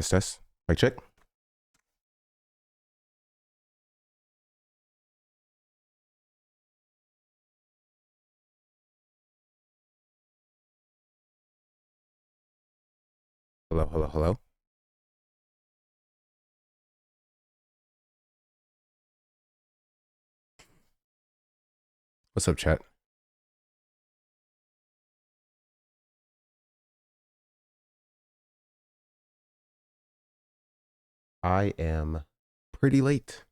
Test. Mic check. Hello. What's up, chat? I am pretty late,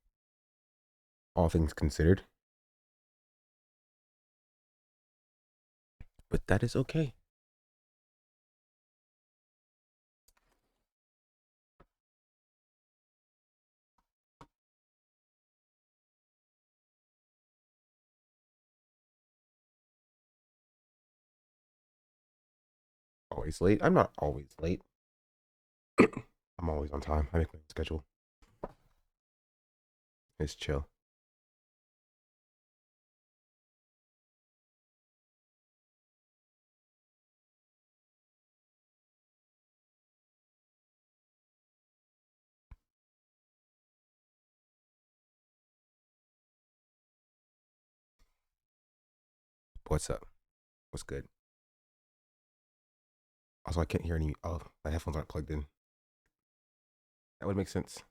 all things considered. But that is okay. Always late. I'm not always late. I'm always on time. I make my schedule. It's chill. What's up? What's good? Also, I can't hear any. Oh, my headphones aren't plugged in. That would make sense.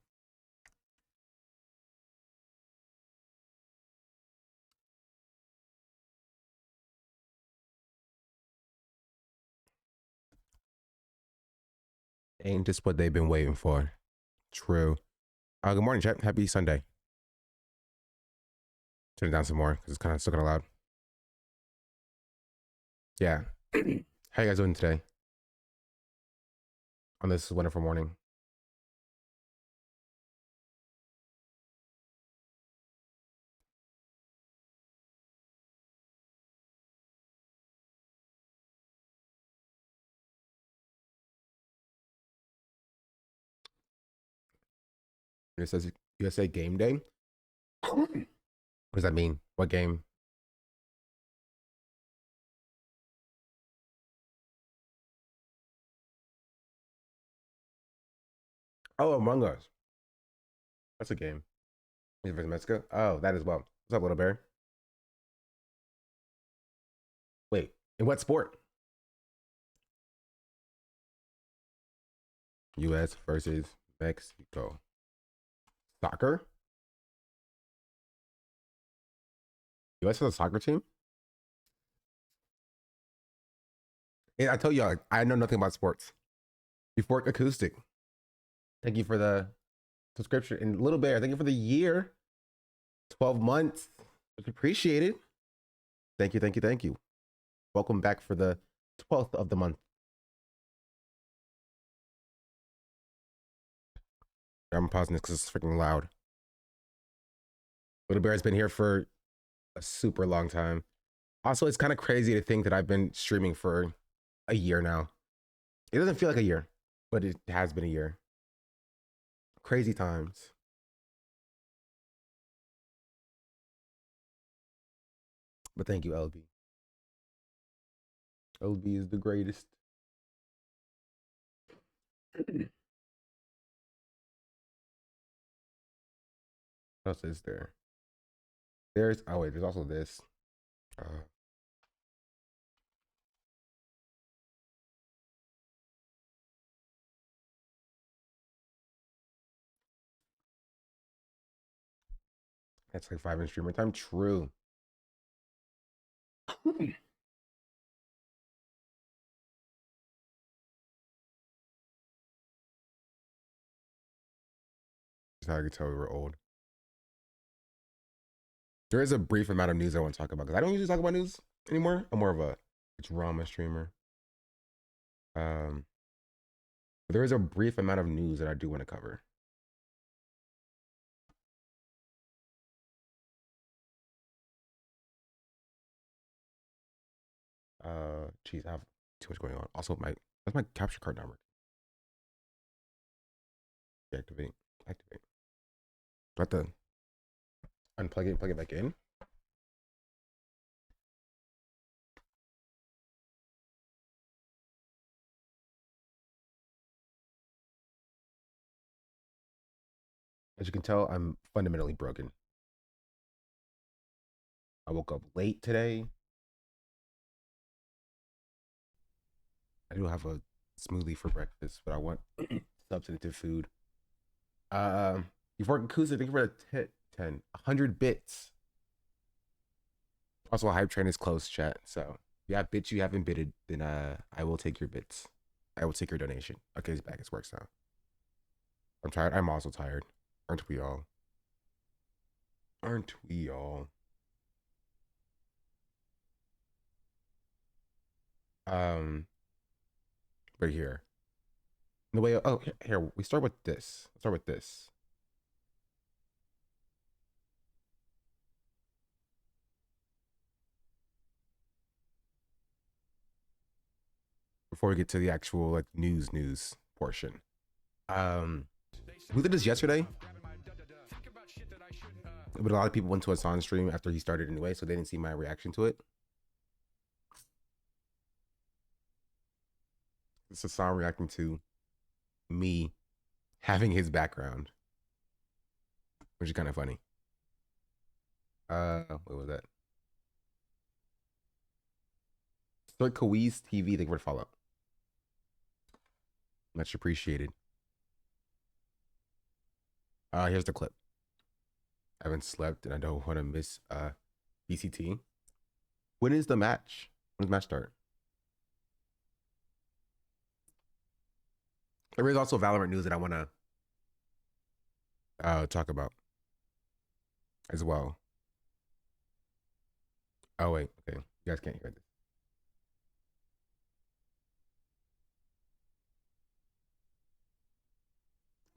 Ain't just what they've been waiting for. True. Good morning, chat. Happy Sunday. Turn it down some more because it's kind of still kind of loud. Yeah. How you guys doing today? On this wonderful morning. It says USA Game Day. What does that mean? What game? Oh, Among Us. That's a game. Versus Mexico. Oh, that as well. What's up, little bear? Wait, in what sport? U.S. versus Mexico. Soccer. U.S. has a soccer team. And I tell you, I know nothing about sports. Euphoric Acoustic. Thank you for the subscription. And Little Bear, thank you for the year. 12 months. Much appreciated. Thank you. Welcome back for the 12th of the month. I'm pausing this because it's freaking loud. Little Bear's been here for a super long time. Also, it's kind of crazy to think that I've been streaming for a year now. It doesn't feel like a year, but it has been a year. Crazy times. But thank you, LB. LB is the greatest. What else is there? There's oh wait, there's also this. Uh, that's like 5 in streamer time. True. That's how I could tell we were old. There is a brief amount of news I want to talk about because I don't usually talk about news anymore. I'm more of a drama streamer. But there is a brief amount of news that I do want to cover. Geez, I have too much going on. Also, that's my capture card number. Deactivate. Activate. Do I have to unplug it, plug it back in? As you can tell, I'm fundamentally broken. I woke up late today. I do have a smoothie for breakfast, but I want substantive food. You've worked Kusa, thank you for the 10. 100 bits. Also, a hype train is close, chat. So if you have bits you haven't bidded, then I will take your bits. I will take your donation. Okay, he's back. It works now. I'm tired. I'm also tired. Aren't we all? Aren't we all? Right here. The way. Oh, here. We start with this. Let's start with this. Before we get to the actual like news portion. We did this yesterday, but a lot of people went to Hassan's stream after he started anyway, so they didn't see my reaction to it. It's Hassan reacting to me having his background, which is kind of funny. What was that? Start Kaweez TV. Thank you for the follow. Much appreciated. Here's the clip. I haven't slept and I don't want to miss BCT. When is the match? When does the match start? There is also Valorant news that I want to talk about as well. Oh wait, okay. You guys can't hear this.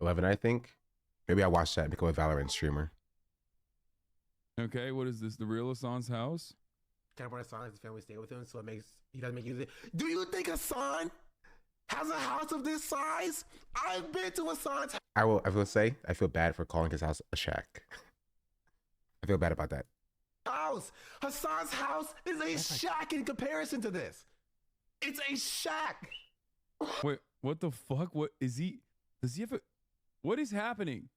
$11, I think. Maybe I watched that and become a Valorant streamer. Okay, what is this? The real Hassan's house? Kind of want Hassan has his family stay with him, so he doesn't make use of it. Do you think Hassan has a house of this size? I've been to Hassan's. I will say I feel bad for calling his house a shack. I feel bad about that. House. Hassan's house is a shack in comparison to this. It's a shack. Wait, what the fuck? What is he? Does he have a? What is happening?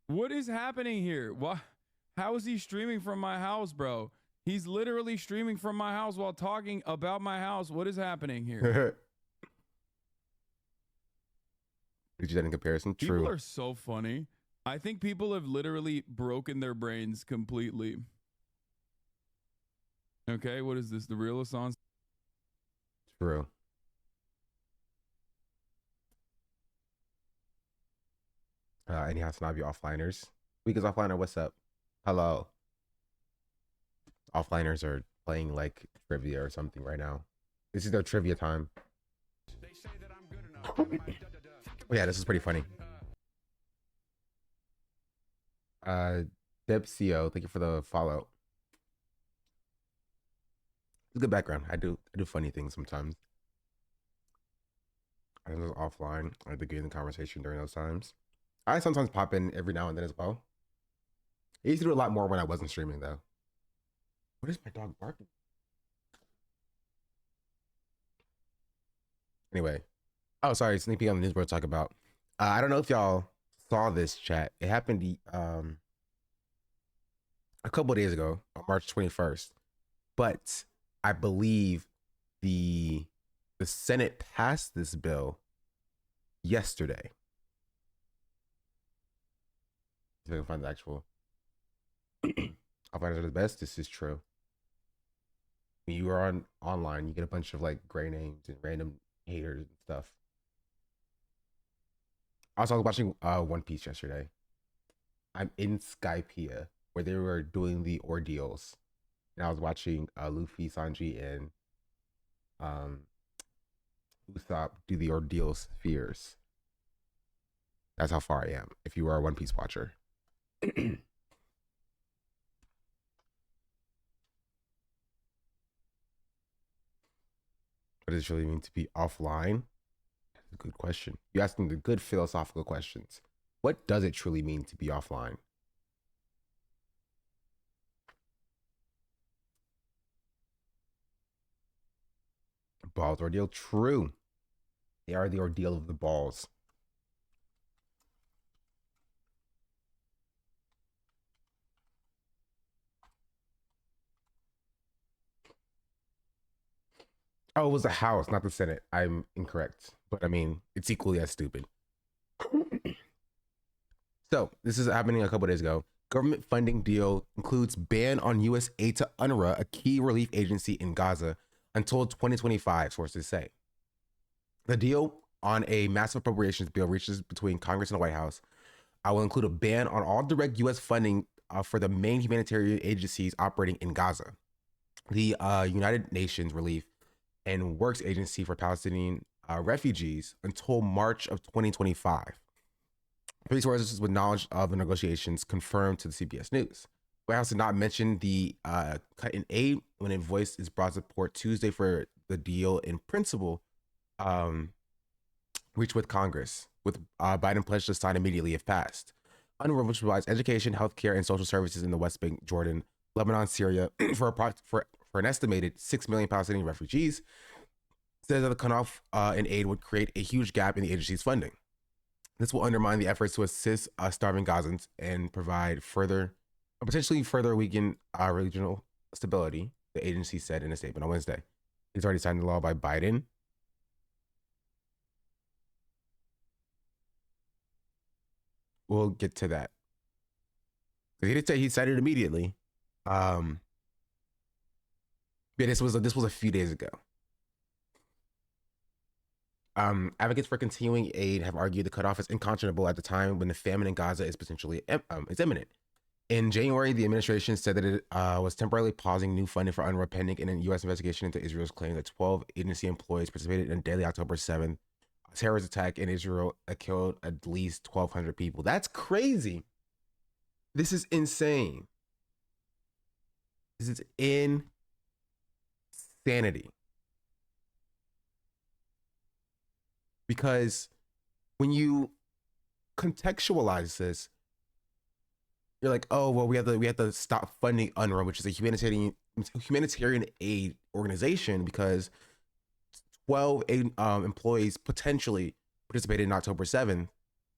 What is happening here? Why? How is he streaming from my house, bro? He's literally streaming from my house while talking about my house. What is happening here? Did you that in comparison? True. People are so funny. I think people have literally broken their brains completely. Okay, what is this? The real Hassan? True. Any Hasanabi offliners? Week is offliner. What's up? Hello. Offliners are playing like trivia or something right now. This is their trivia time. Yeah, this is pretty funny. Debcio, thank you for the follow. It's a good background. I do funny things sometimes. I was offline. I had to get in the conversation during those times. I sometimes pop in every now and then as well. I used to do a lot more when I wasn't streaming though. What is my dog barking? Anyway. Oh, sorry. Sneak peek on the news we're talking about. I don't know if y'all saw this chat. It happened a couple of days ago on March 21st. But I believe the Senate passed this bill yesterday. If I can find the actual. Offliners are the best. This is true. When you are online, you get a bunch of like gray names and random haters and stuff. Also, I was watching One Piece yesterday. I'm in Skypiea where they were doing the ordeals, and I was watching Luffy, Sanji, and Usopp do the ordeal spheres. That's how far I am. If you are a One Piece watcher. What does it really mean to be offline? That's a good question. You're asking the good philosophical questions. What does it truly mean to be offline? Balls ordeal? True. They are the ordeal of the balls. Oh, it was the House, not the Senate. I'm incorrect, but I mean, it's equally as stupid. So this is happening a couple days ago. Government funding deal includes ban on U.S. aid to UNRWA, a key relief agency in Gaza, until 2025, sources say. The deal on a massive appropriations bill reaches between Congress and the White House. I will include a ban on all direct U.S. funding for the main humanitarian agencies operating in Gaza. The United Nations Relief and Works Agency for Palestinian refugees until March of 2025. Three sources with knowledge of the negotiations confirmed to the CBS News. White House did not mention the cut in aid when it voiced its broad support Tuesday for the deal in principle reached with Congress, with Biden pledged to sign immediately if passed. UNRWA, which provides education, healthcare, and social services in the West Bank, Jordan, Lebanon, Syria for an estimated 6 million Palestinian refugees, says that the cutoff in aid would create a huge gap in the agency's funding. This will undermine the efforts to assist starving Gazans and provide potentially further weaken regional stability, the agency said in a statement on Wednesday. It's already signed the law by Biden. We'll get to that. He did say he cited it immediately. Yeah, this was a few days ago. Advocates for continuing aid have argued the cutoff is unconscionable at the time when the famine in Gaza is potentially is imminent. In January, the administration said that it was temporarily pausing new funding for UNRWA pending in a U.S. investigation into Israel's claim that 12 agency employees participated in a deadly October 7th terrorist attack in Israel that killed at least 1,200 people. That's crazy. This is insane. This is insanity. Because when you contextualize this, you're like, oh well, we have to stop funding UNRWA, which is a humanitarian aid organization, because 12 employees potentially participated in October 7th.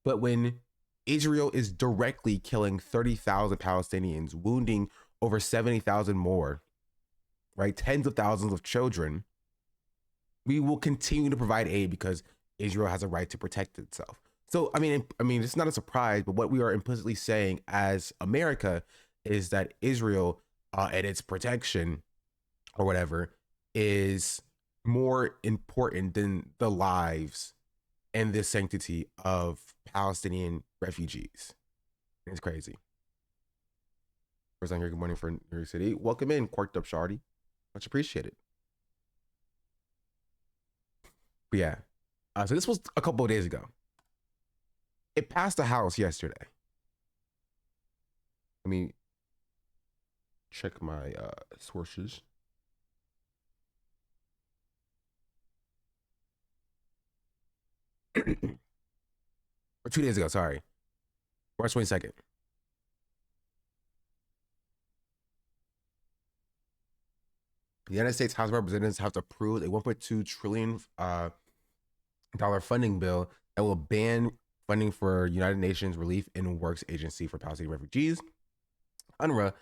But when Israel is directly killing 30,000 Palestinians, wounding over 70,000 more, right, tens of thousands of children, we will continue to provide aid because Israel has a right to protect itself. So, I mean, it's not a surprise, but what we are implicitly saying as America is that Israel and its protection or whatever is more important than the lives and the sanctity of Palestinian refugees. It's crazy. First time here, good morning from New York City. Welcome in, Quirked Up Shardy. Much appreciated. But yeah, so this was a couple of days ago. It passed the House yesterday. Let me check my sources. Or 2 days ago, sorry. March 22nd. The United States House of Representatives have approved a $1.2 trillion funding bill that will ban funding for United Nations Relief and Works Agency for Palestinian refugees, UNRWA,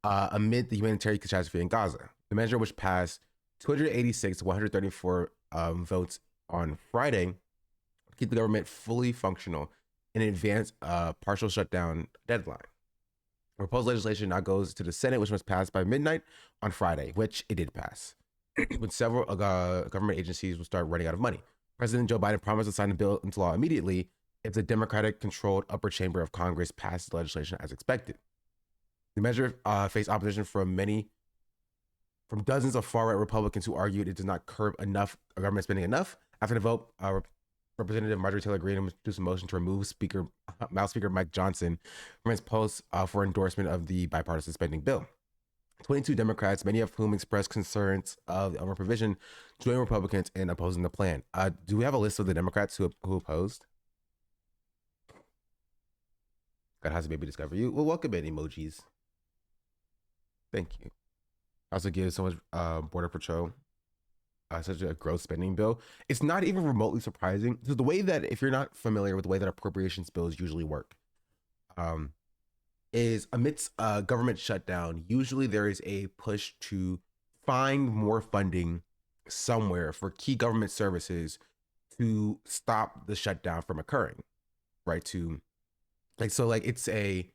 amid the humanitarian catastrophe in Gaza. The measure, which passed 286 to 134 votes on Friday, will keep the government fully functional in advance partial shutdown deadline. Proposed legislation now goes to the Senate, which must pass by midnight on Friday, which it did pass. When several government agencies will start running out of money. President Joe Biden promised to sign the bill into law immediately if the Democratic-controlled upper chamber of Congress passed legislation as expected. The measure faced opposition from dozens of far-right Republicans who argued it does not curb government spending enough. After the vote, Representative Marjorie Taylor Greene introduced a motion to remove House Speaker Mike Johnson from his post for endorsement of the bipartisan spending bill. 22 Democrats, many of whom expressed concerns of the provision, joined Republicans in opposing the plan. Do we have a list of the Democrats who opposed? God has a baby discover you. Well, welcome in, emojis. Thank you. Also gives so much Border Patrol such a gross spending bill. It's not even remotely surprising. So the way that, if you're not familiar with the way that appropriations bills usually work, is amidst a government shutdown, usually there is a push to find more funding somewhere for key government services to stop the shutdown from occurring, right? To like, so like it's a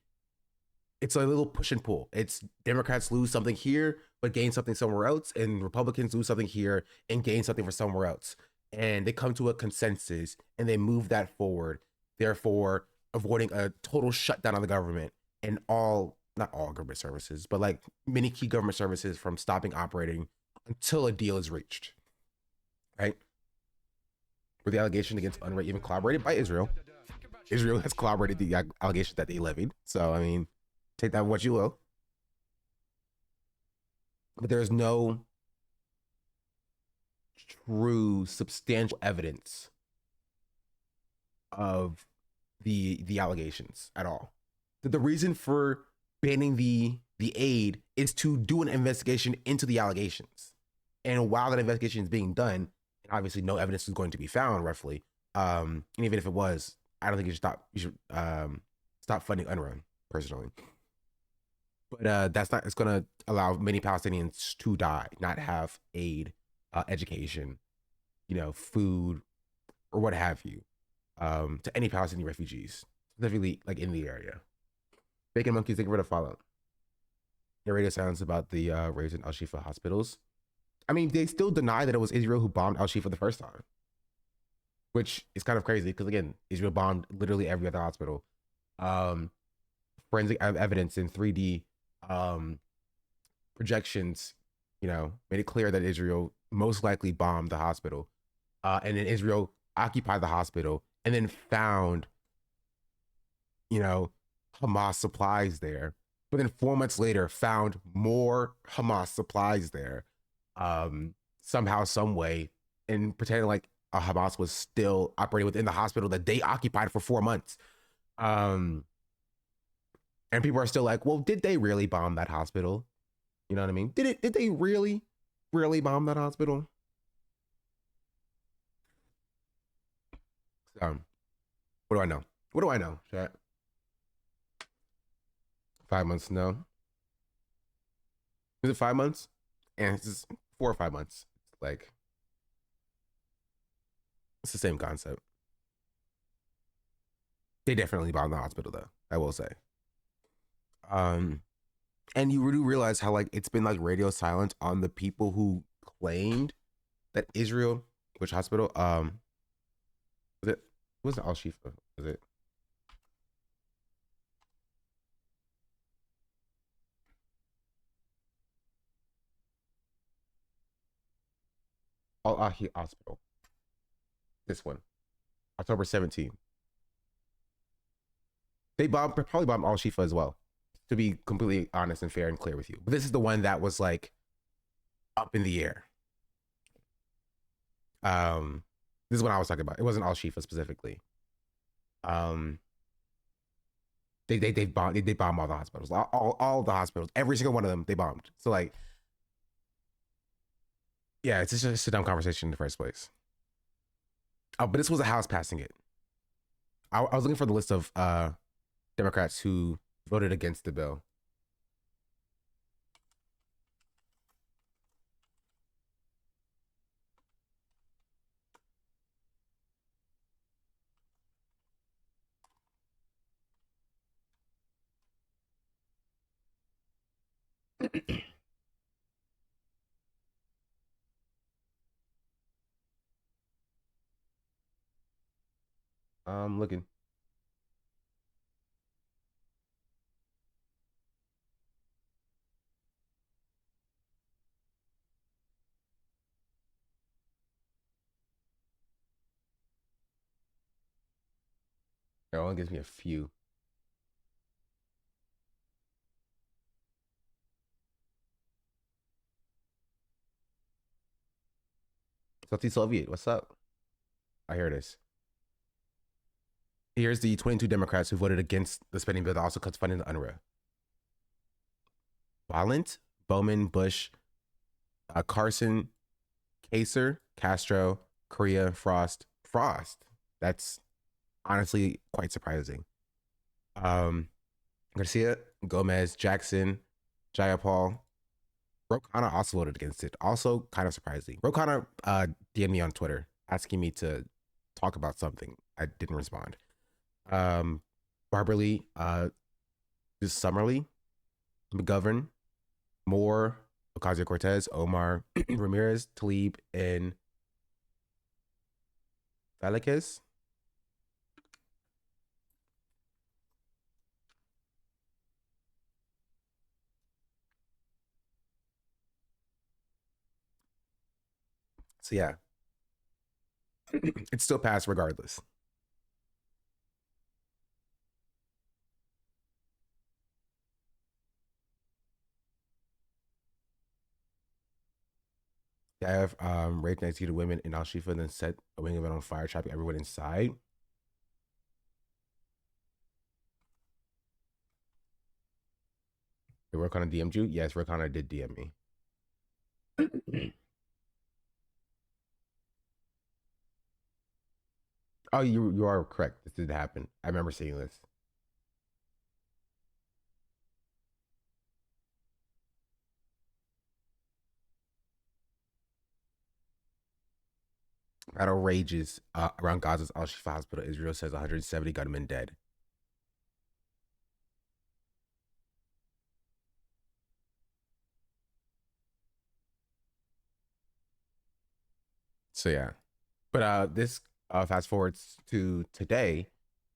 little push and pull. It's Democrats lose something here, but gain something somewhere else, and Republicans lose something here and gain something for somewhere else. And they come to a consensus and they move that forward, therefore avoiding a total shutdown of the government and not all government services, but like many key government services from stopping operating until a deal is reached, right? Were the allegation against UNRWA even corroborated by Israel? Israel has corroborated the allegations that they levied. So, I mean, take that what you will. But there's no true substantial evidence of the allegations at all. The reason for banning the aid is to do an investigation into the allegations. And while that investigation is being done, and obviously no evidence is going to be found, roughly, and even if it was, I don't think you should stop funding UNRWA, personally. But it's going to allow many Palestinians to die, not have aid, education, food, or what have you, to any Palestinian refugees, specifically like in the area. Bacon Monkeys, thank you for the follow. Your radio silence about the raids in Al Shifa hospitals. I mean, they still deny that it was Israel who bombed Al Shifa the first time, which is kind of crazy because, again, Israel bombed literally every other hospital. Forensic evidence in 3D projections, made it clear that Israel most likely bombed the hospital. And then Israel occupied the hospital and then found, Hamas supplies there. But then 4 months later, found more Hamas supplies there, somehow, some way, and pretending like Hamas was still operating within the hospital that they occupied for 4 months. And people are still like, well, did they really bomb that hospital? You know what I mean? Did they really bomb that hospital? What do I know? What do I know, chat? 5 months, no. Is it 5 months? And it's just 4 or 5 months. Like, it's the same concept. They definitely bombed the hospital, though, I will say. And you do realize how, like, it's been like radio silence on the people who claimed that Israel, which hospital? Was it wasn't Al Shifa, was it? Al Ahi Hospital. This one, October 17th. They probably bombed Al Shifa as well, to be completely honest and fair and clear with you. But this is the one that was like up in the air. This is what I was talking about. It wasn't Al Shifa specifically. They bombed all the hospitals, all the hospitals, every single one of them they bombed. So like, yeah, it's just a dumb conversation in the first place. But this was a House passing it. I was looking for the list of Democrats who voted against the bill. I'm looking. It only gives me a few. Salty Soviet, what's up? I hear this. Here's the 22 Democrats who voted against the spending bill that also cuts funding to UNRWA. Balint, Bowman, Bush, Carson, Kaser, Castro, Correa, Frost. That's honestly quite surprising. Garcia, Gomez, Jackson, Jayapal, Ro Khanna also voted against it. Also, kind of surprising. Ro Khanna DM'd me on Twitter asking me to talk about something. I didn't respond. Barbara Lee, just Summerly, McGovern, Moore, Ocasio-Cortez, Omar, Ramirez, Tlaib, and Velasquez. So yeah, it still passed regardless. They have raped and executed women in Al Shifa and then set a wing of it on fire, trapping everyone inside. Did Ro Khanna DM'd you? Yes, Ro Khanna did DM me. Oh, you are correct. This did happen. I remember seeing this. Battle rages around Gaza's Al Shifa hospital. Israel says 170 gunmen dead. So yeah, but this fast forwards to today,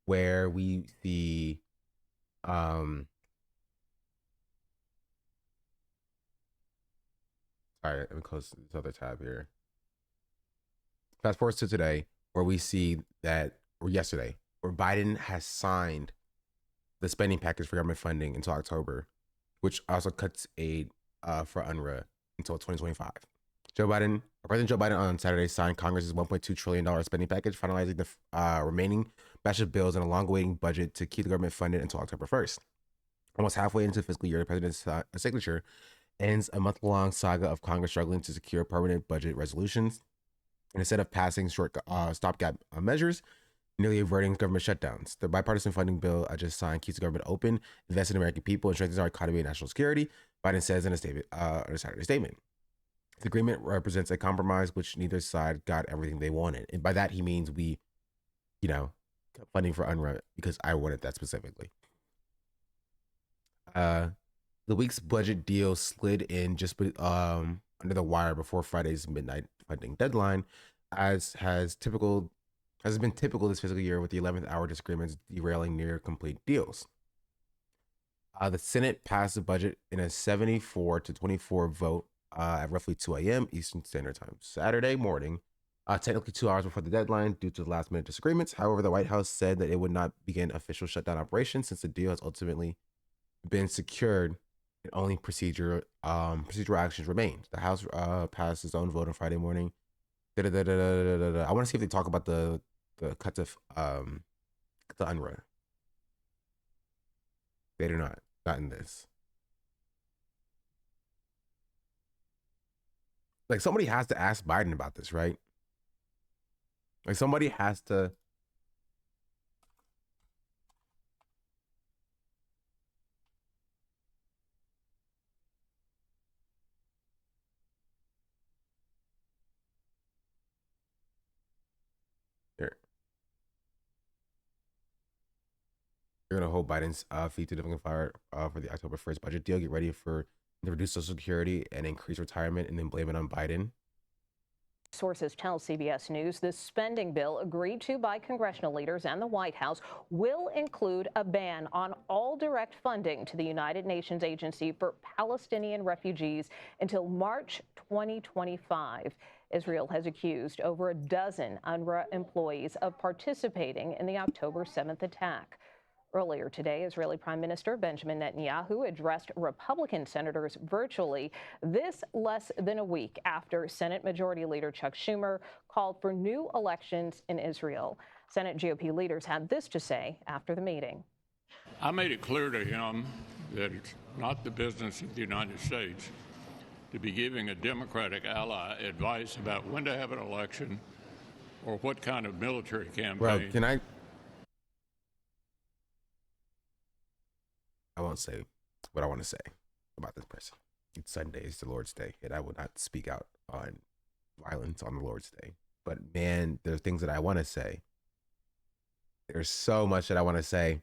where we see All right, let me close this other tab here. Fast forwards to today, where we see that, or yesterday, where Biden has signed the spending package for government funding until October, which also cuts aid for UNRWA until 2025. President Joe Biden on Saturday signed Congress's $1.2 trillion spending package, finalizing the remaining batch of bills and a long-awaiting budget to keep the government funded until October 1st. Almost halfway into the fiscal year, the president's signature ends a month-long saga of Congress struggling to secure permanent budget resolutions. And instead of passing short stopgap measures, nearly averting government shutdowns. The bipartisan funding bill I just signed keeps the government open, invests in American people, and strengthens our economy and national security, Biden says in a statement, on a Saturday statement. The agreement represents a compromise which neither side got everything they wanted. And by that, he means we, cut funding for UNRWA because I wanted that specifically. The week's budget deal slid in just under the wire before Friday's midnight funding deadline, as has been typical this fiscal year, with the 11th hour disagreements derailing near complete deals. The Senate passed the budget in a 74-24 vote at roughly 2 a.m. Eastern Standard Time Saturday morning, technically 2 hours before the deadline due to the last minute disagreements. However, the White House said that it would not begin official shutdown operations since the deal has ultimately been secured and only procedural actions remain. The House passed its own vote on Friday morning. I want to see if they talk about the cut to the UNRWA. They do not in this. Like, somebody has to ask Biden about this, right? Like, somebody has to. Here. You're gonna hold Biden's feet to the fire for the October 1st budget deal. Get ready for the reduced Social Security and increase retirement, and then blame it on Biden. Sources tell CBS News the spending bill agreed to by congressional leaders and the White House will include a ban on all direct funding to the United Nations Agency for Palestinian Refugees until March 2025. Israel has accused over a dozen UNRWA employees of participating in the October 7th attack. Earlier today, Israeli Prime Minister Benjamin Netanyahu addressed Republican senators virtually, this less than a week after Senate Majority Leader Chuck Schumer called for new elections in Israel. Senate GOP leaders had this to say after the meeting. I made it clear to him that it's not the business of the United States to be giving a Democratic ally advice about when to have an election or what kind of military campaign. Well, can I won't say what I want to say about this person. It's Sunday, it's the Lord's Day, and I will not speak out on violence on the Lord's Day. But man, there's things that I want to say. There's so much that I want to say.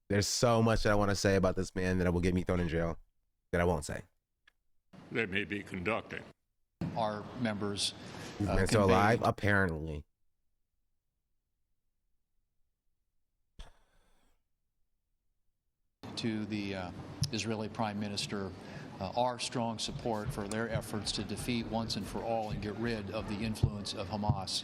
There's so much that I want to say about this man that will get me thrown in jail that I won't say. They may be conducting. Our members Is man still alive? Apparently. to the Israeli Prime Minister our strong support for their efforts to defeat once and for all and get rid of the influence of Hamas.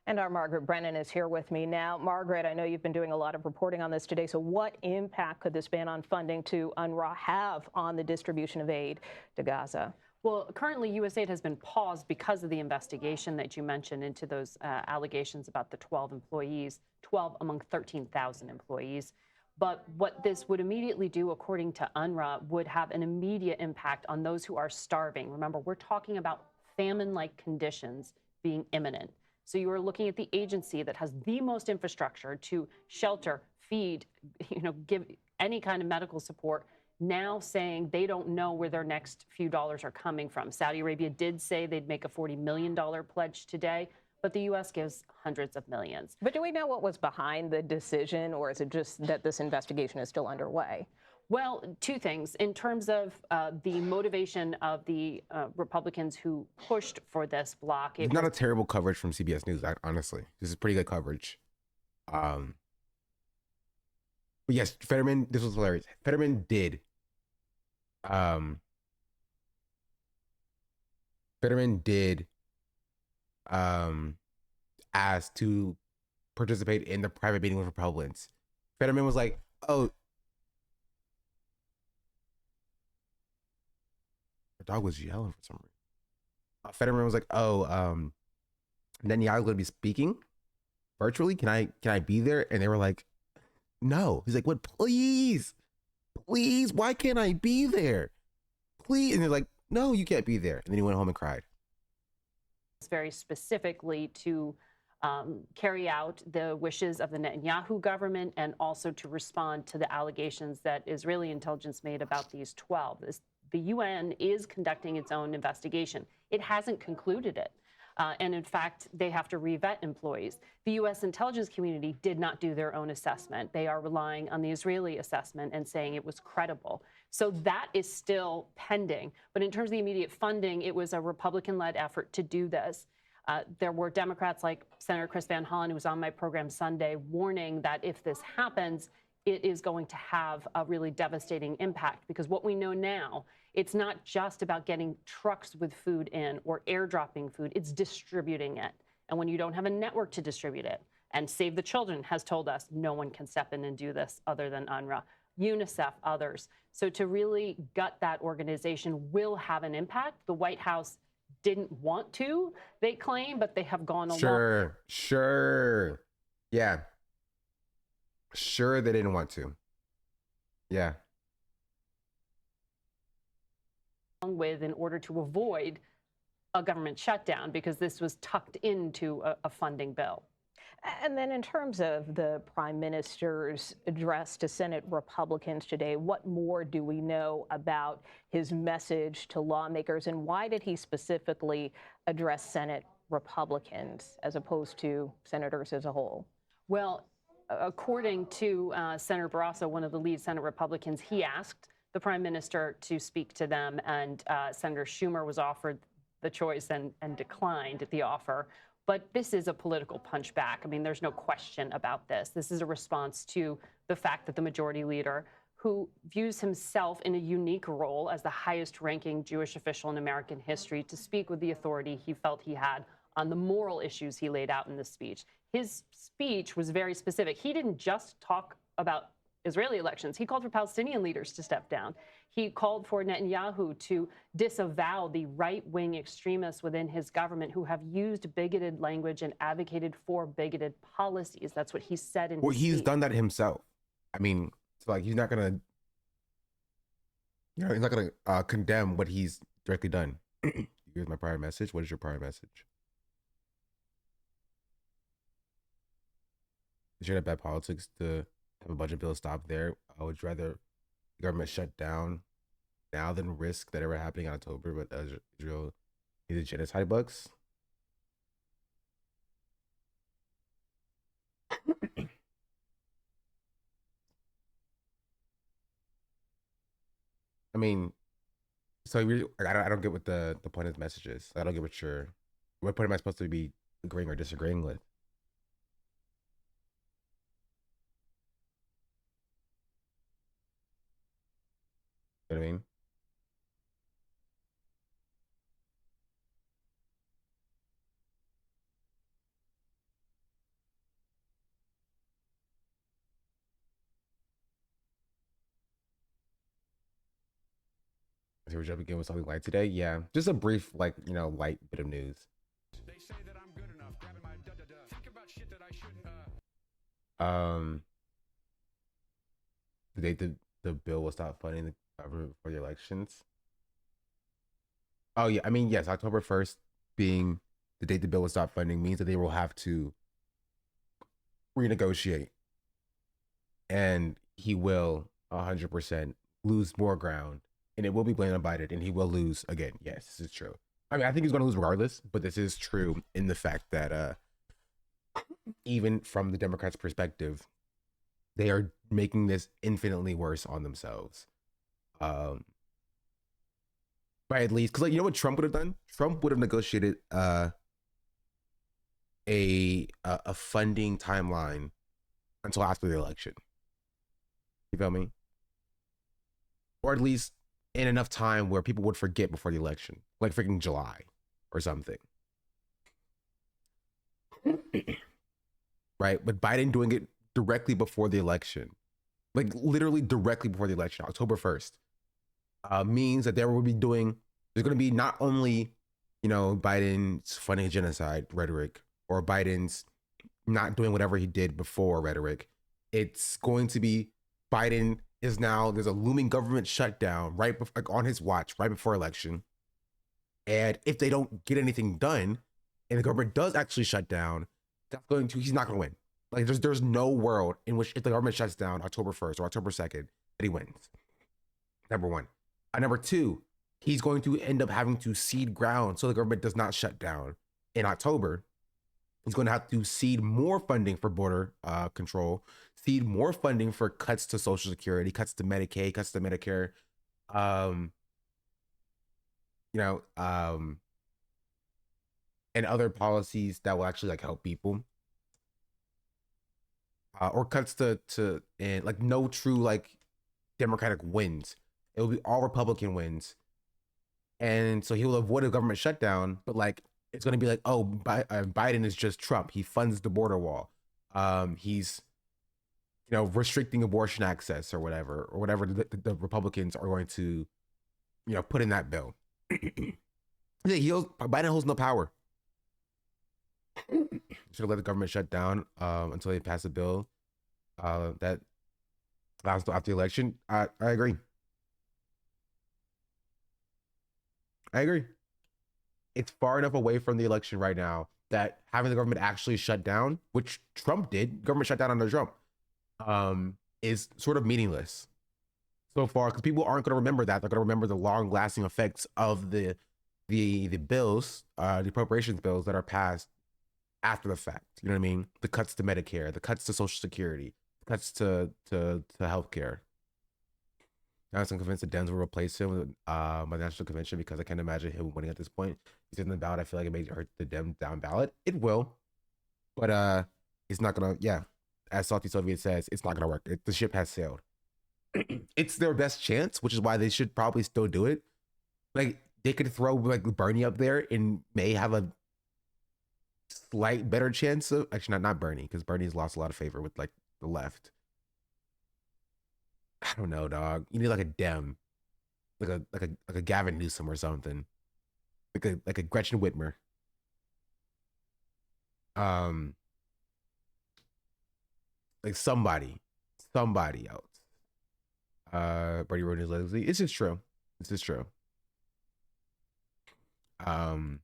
And our Margaret Brennan is here with me now. Margaret, I know you've been doing a lot of reporting on this today. So what impact could this ban on funding to UNRWA have on the distribution of aid to Gaza? Well, currently, USAID has been paused because of the investigation that you mentioned into those allegations about the 12 employees, 12 among 13,000 employees. But what this would immediately do, according to UNRWA, would have an immediate impact on those who are starving. Remember, we're talking about famine-like conditions being imminent. So you are looking at the agency that has the most infrastructure to shelter, feed, give any kind of medical support, now saying they don't know where their next few dollars are coming from. Saudi Arabia did say they'd make a $40 million pledge today, but the U.S. gives hundreds of millions. But do we know what was behind the decision, or is it just that this investigation is still underway? Well, two things. In terms of the motivation of the Republicans who pushed for this block. It's not a terrible coverage from CBS News, honestly. This is pretty good coverage. But yes, Fetterman, this was hilarious. Fetterman did. Ask to participate in the private meeting with Republicans. Fetterman was like, oh, the dog was yelling for some reason. Fetterman was like, oh, Netanyahu's going to be speaking virtually. Can I be there? And they were like, no. He's like, what? Please, why can't I be there? Please. And they're like, no, you can't be there. And then he went home and cried. Very specifically to carry out the wishes of the Netanyahu government and also to respond to the allegations that Israeli intelligence made about these 12. The UN is conducting its own investigation. It hasn't concluded it. And in fact, they have to re-vet employees. The U.S. intelligence community did not do their own assessment. They are relying on the Israeli assessment and saying it was credible. So that is still pending. But in terms of the immediate funding, it was a Republican-led effort to do this. There were Democrats like Senator Chris Van Hollen, who was on my program Sunday, warning that if this happens, it is going to have a really devastating impact. Because what we know now, it's not just about getting trucks with food in or airdropping food, it's distributing it. And when you don't have a network to distribute it, and Save the Children has told us no one can step in and do this other than UNRWA, UNICEF, others. So to really gut that organization will have an impact. The White House didn't want to, they claim, but they have gone along. Sure. Yeah. Sure, they didn't want to. Yeah. With in order to avoid a government shutdown, because this was tucked into a funding bill. And then in terms of the Prime Minister's address to Senate Republicans today, what more do we know about his message to lawmakers, and why did he specifically address Senate Republicans as opposed to senators as a whole? Well, according to Senator Barrasso, one of the lead Senate Republicans, he asked the Prime Minister to speak to them, and Senator Schumer was offered the choice and declined the offer. But this is a political punchback. I mean, there's no question about this. This is a response to the fact that the majority leader, who views himself in a unique role as the highest-ranking Jewish official in American history, to speak with the authority he felt he had on the moral issues he laid out in this speech. His speech was very specific. He didn't just talk about Israeli elections. He called for Palestinian leaders to step down. He called for Netanyahu to disavow the right-wing extremists within his government who have used bigoted language and advocated for bigoted policies. That's what he said in his speech. He's done that himself. I mean, it's like he's not gonna, he's not gonna condemn what he's directly done. Here's my prior message. What is your prior message? Is it bad politics to have a budget bill stop there? I would rather the government shut down now than risk that ever happening in October, but Israel needs a genocide bucks. I mean, so I don't get what the point of the message is. I don't get what point am I supposed to be agreeing or disagreeing with? You know what I mean? So we're jumping in with something light today. Yeah, just a brief, like, light bit of news. They say that I'm good enough, grabbing my think about shit that I shouldn't. The date the bill will stop funding the government for the elections. Oh yeah, I mean, yes, October 1st being the date the bill will stop funding means that they will have to renegotiate, and he will 100% lose more ground, and it will be blamed on Biden, and he will lose again. Yes, this is true. I mean, I think he's going to lose regardless, but this is true in the fact that even from the Democrats' perspective, they are making this infinitely worse on themselves. By at least, because, like, you know what Trump would have done? Trump would have negotiated a funding timeline until after the election. You feel me? Or at least in enough time where people would forget before the election, like freaking July or something. Right? But Biden doing it directly before the election, like literally directly before the election, October 1st, means that there's going to be not only, Biden's funding genocide rhetoric or Biden's not doing whatever he did before rhetoric. It's going to be Biden is now, there's a looming government shutdown right before, like, on his watch, right before election. And if they don't get anything done and the government does actually shut down, he's not going to win. Like, there's no world in which if the government shuts down October 1st or October 2nd, that he wins. Number one. Number two, he's going to end up having to cede ground so the government does not shut down in October. He's going to have to cede more funding for border control, cede more funding for cuts to Social Security, cuts to Medicaid, cuts to Medicare, and other policies that will actually, like, help people. Or cuts to and, like, no true, like, Democratic wins. It will be all Republican wins. And so he will avoid a government shutdown, but, like, it's going to be like, oh, Biden is just Trump. He funds the border wall. He's, restricting abortion access or whatever the Republicans are going to, put in that bill. Biden holds no power. Should have let the government shut down until they pass a bill that lasts after the election. I agree. It's far enough away from the election right now that having the government actually shut down, which Trump did, government shut down under Trump, is sort of meaningless so far, because people aren't going to remember that. They're going to remember the long-lasting effects of the bills, the appropriations bills that are passed after the fact. You know what I mean? The cuts to Medicare, the cuts to Social Security, the cuts to healthcare. Now I'm convinced that Dems will replace him with by the National Convention, because I can't imagine him winning at this point. He's in the ballot. I feel like it may hurt the Dem down ballot. It will, but it's not gonna. Yeah, as Salty Soviet says, it's not gonna work. The ship has sailed. It's their best chance, which is why they should probably still do it. Like, they could throw, like, Bernie up there and may have a slight better chance of, actually not Bernie, because Bernie's lost a lot of favor with, like, the left. I don't know, dog. You need, like, a Dem, like a Gavin Newsom or something, like a Gretchen Whitmer. Like somebody else. Bernie ruined his legacy. It's just true. You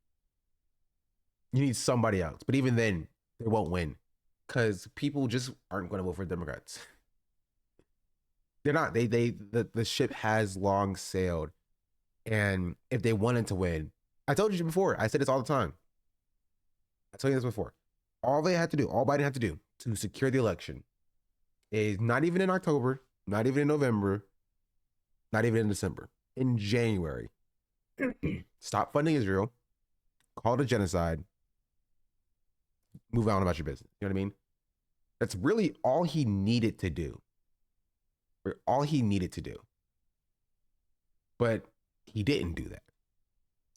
need somebody else, but even then, they won't win, because people just aren't going to vote for Democrats. They're not. The ship has long sailed And if they wanted to win, I told you before, I said this all the time. I told you this before. All Biden had to do to secure the election is not even in October, not even in November, not even in December, in January. Stop funding Israel, call it a genocide, move on about your business. You know what I mean? That's really all he needed to do. All he needed to do. But he didn't do that.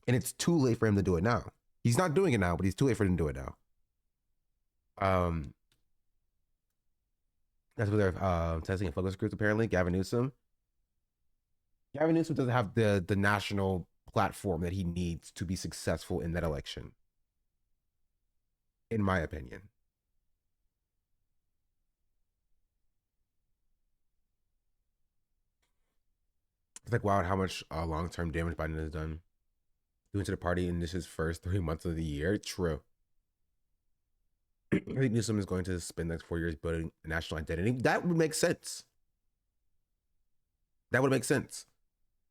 And it's too late for him to do it now. He's not doing it now, but he's too late for him to do it now. That's what they're testing in focus groups, apparently. Gavin Newsom doesn't have the national platform that he needs to be successful in that election, in my opinion. It's like, wow, how much long-term damage Biden has done doing to the party in his first 3 months of the year. True. I think Newsom is going to spend the next 4 years building a national identity. That would make sense. That would make sense.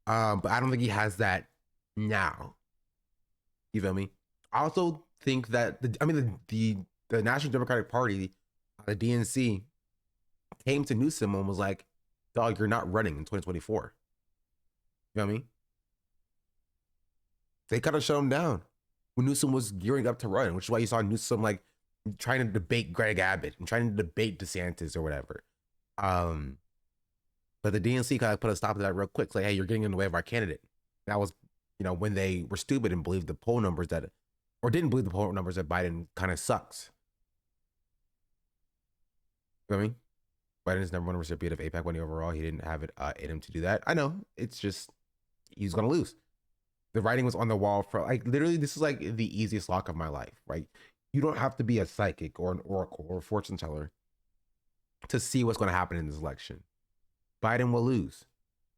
But I don't think he has that now. You feel me? I also think that the National Democratic Party, the DNC, came to Newsom and was like, "Dog, you're not running in 2024." You know what I mean? They kind of shut him down when Newsom was gearing up to run, which is why you saw Newsom like trying to debate Greg Abbott and trying to debate DeSantis or whatever. But the DNC kind of put a stop to that real quick. It's like, hey, you're getting in the way of our candidate. That was, when they were stupid and believed the poll numbers that Biden kind of sucks. You know what I mean? Biden's number one recipient of AIPAC money overall. He didn't have it in him to do that. I know. It's just, he's going to lose. The writing was on the wall for like, literally, this is like the easiest lock of my life, right? You don't have to be a psychic or an oracle or a fortune teller to see what's going to happen in this election. Biden will lose.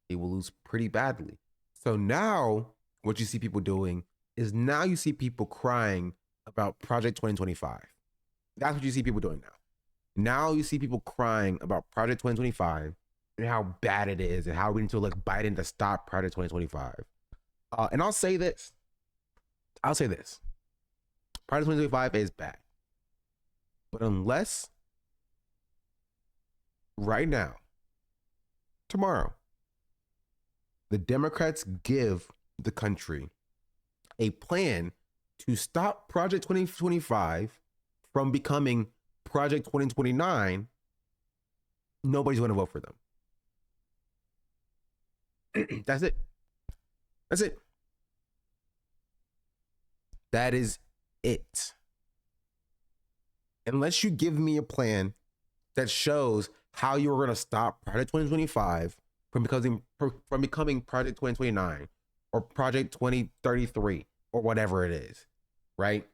He will lose pretty badly. So now what you see people doing is now you see people crying about Project 2025. That's what you see people doing now. Now you see people crying about Project 2025 and how bad it is and how we need to elect Biden to stop Project 2025. And I'll say this. Project 2025 is bad. But unless right now, tomorrow, the Democrats give the country a plan to stop Project 2025 from becoming Project 2029, nobody's going to vote for them. That's it. That is it. Unless you give me a plan that shows how you're going to stop Project 2025 from becoming Project 2029 or Project 2033 or whatever it is, right?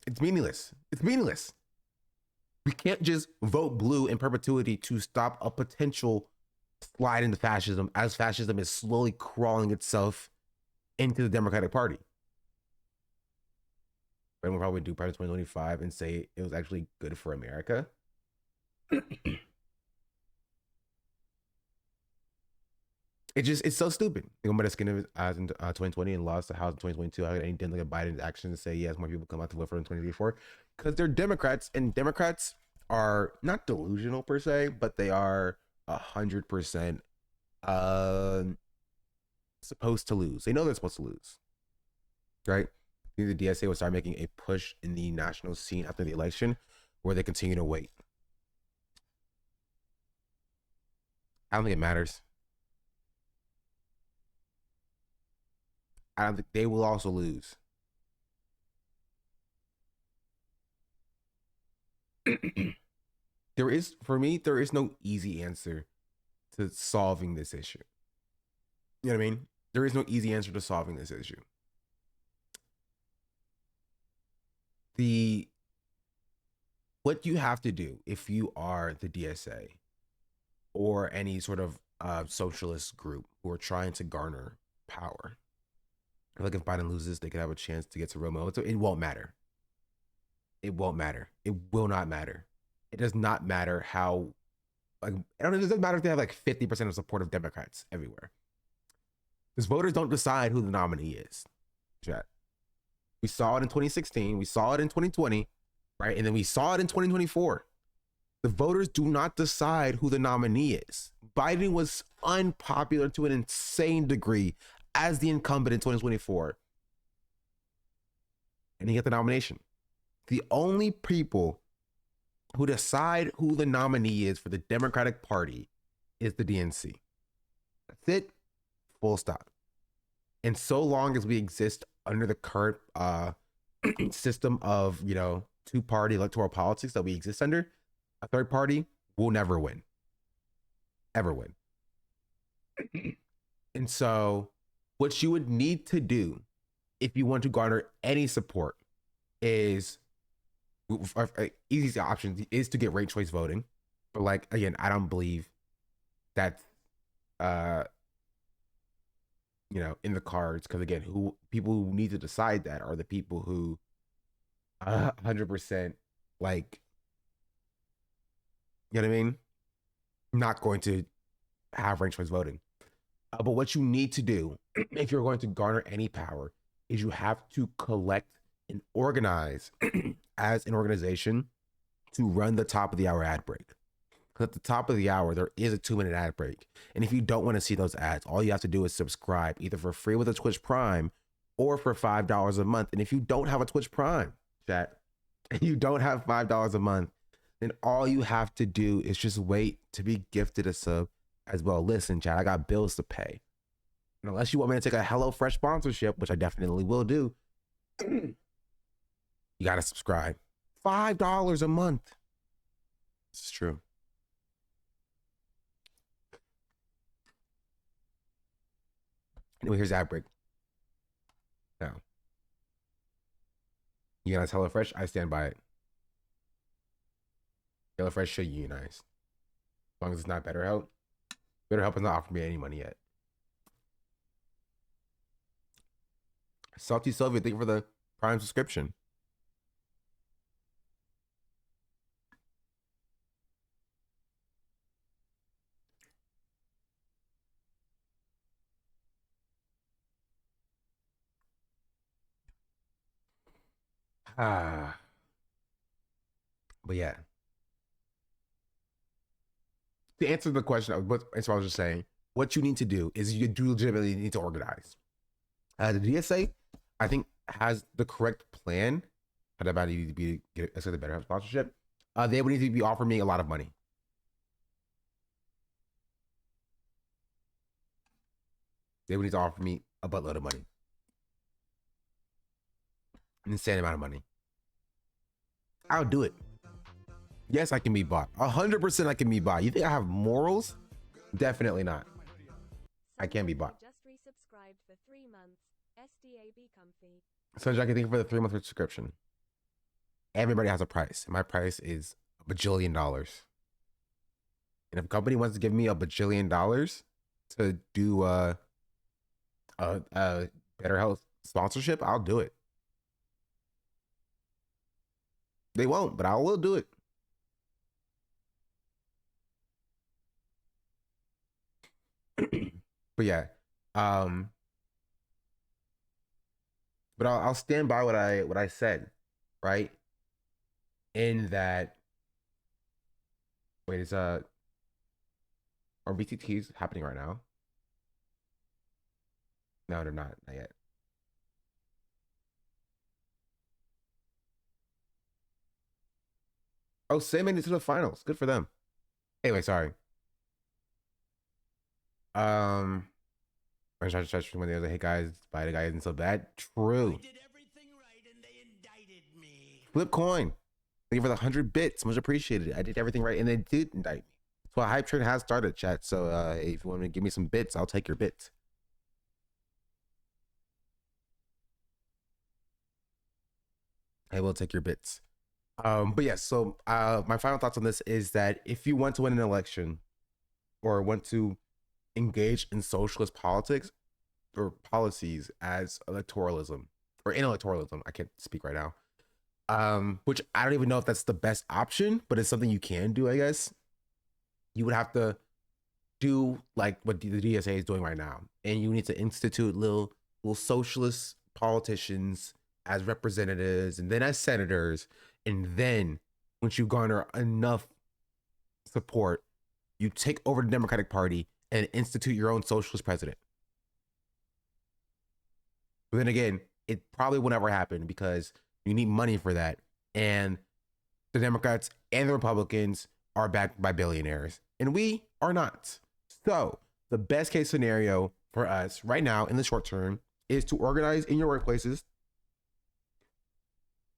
It's meaningless. We can't just vote blue in perpetuity to stop a potential slide into fascism as fascism is slowly crawling itself into the Democratic Party. But we'll probably do Project 2025 and say it was actually good for America. It's so stupid. They go by the skin of his eyes in 2020 and lost the House in 2022. How he didn't look at Biden's actions and say, yes, more people come out to vote for him in 2024? Because they're Democrats, and Democrats are not delusional per se, but they are 100% supposed to lose. They know they're supposed to lose, right? I think the DSA will start making a push in the national scene after the election where they continue to wait. I don't think it matters. I don't think they will also lose. There is no easy answer to solving this issue. You know what I mean? There is no easy answer to solving this issue. What you have to do if you are the DSA or any sort of socialist group who are trying to garner power. Like if Biden loses, they could have a chance to get to remote. So it won't matter. It won't matter. It will not matter. It does not matter how like, I don't know, it doesn't matter if they have like 50% of support of Democrats everywhere. Because voters don't decide who the nominee is. Chat. We saw it in 2016. We saw it in 2020, right? And then we saw it in 2024. The voters do not decide who the nominee is. Biden was unpopular to an insane degree as the incumbent in 2024. And he got the nomination. The only people who decide who the nominee is for the Democratic Party is the DNC. That's it. Full stop. And so long as we exist under the current system of, you know, two-party electoral politics that we exist under, a third party will never win. Ever win. And so what you would need to do if you want to garner any support is, easy option is to get ranked choice voting. But like, again, I don't believe that's you know, in the cards, because again, people who need to decide that are the people who 100% like, you know what I mean, not going to have ranked choice voting. But what you need to do if you're going to garner any power is you have to collect and organize as an organization to run the top of the hour ad break. Because at the top of the hour, there is a 2-minute ad break. And if you don't want to see those ads, all you have to do is subscribe either for free with a Twitch Prime or for $5 a month. And if you don't have a Twitch Prime, chat, you don't have $5 a month, then all you have to do is just wait to be gifted a sub as well. Listen, chat, I got bills to pay. And unless you want me to take a HelloFresh sponsorship, which I definitely will do, you got to subscribe. $5 a month. This is true. Anyway, here's ad break. Now, you guys, HelloFresh, I stand by it. HelloFresh should unionize. As long as it's not BetterHelp. BetterHelp has not offered me any money yet. Salty Sylvia, thank you for the Prime subscription. But yeah. To answer the question of what I was just saying, what you need to do is you do legitimately need to organize. The DSA, I think, has the correct plan. How about you to be get the BetterHelp sponsorship? They would need to be offering me a lot of money. They would need to offer me a buttload of money. An insane amount of money. I'll do it. Yes, I can be bought. 100% I can be bought. You think I have morals? Definitely not. I can be bought. Just resubscribed for 3 months. SDAB comfy. Sunjack, I think for the 3-month subscription. Everybody has a price. And my price is $1 bajillion. And if a company wants to give me $1 bajillion to do a BetterHelp sponsorship, I'll do it. They won't, but I will do it. But yeah, but I'll stand by what I said, right? In that, wait, is are BTTs happening right now? No, they're not yet. Oh, Sam made it to the finals. Good for them. Anyway, sorry. I tried to touch when they was like, "Hey guys, buy the guy isn't so bad." True. I did everything right and they indicted me. Flip coin. Thank you for the 100 bits. Much appreciated. I did everything right and they did indict me. So a hype train has started, chat. So if you want to give me some bits, I'll take your bits. I will take your bits. But yes, so my final thoughts on this is that if you want to win an election or want to engage in socialist politics or policies as electoralism or in electoralism, I can't speak right now, which I don't even know if that's the best option, but it's something you can do, I guess. you would have to do like what the DSA is doing right now, and you need to institute little socialist politicians as representatives, and then as senators, and then once you garner enough support, you take over the Democratic Party and institute your own socialist president. But then again, it probably will never happen because you need money for that, and the Democrats and the Republicans are backed by billionaires, and we are not. So the best case scenario for us right now in the short term is to organize in your workplaces,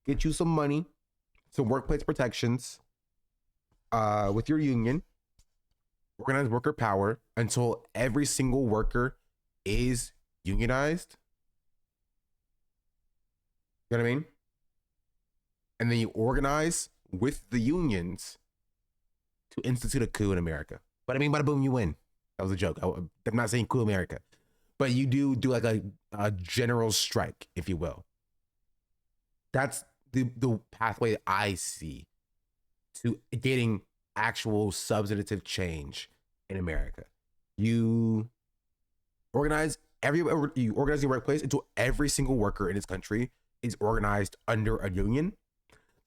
get you some money, some workplace protections with your union, organize worker power until every single worker is unionized. You know what I mean? And then you organize with the unions to institute a coup in America. But I mean, bada boom, you win. That was a joke. I'm not saying coup America. But you do like a general strike, if you will. That's the pathway I see to getting actual substantive change in America. You organize your workplace until every single worker in this country is organized under a union.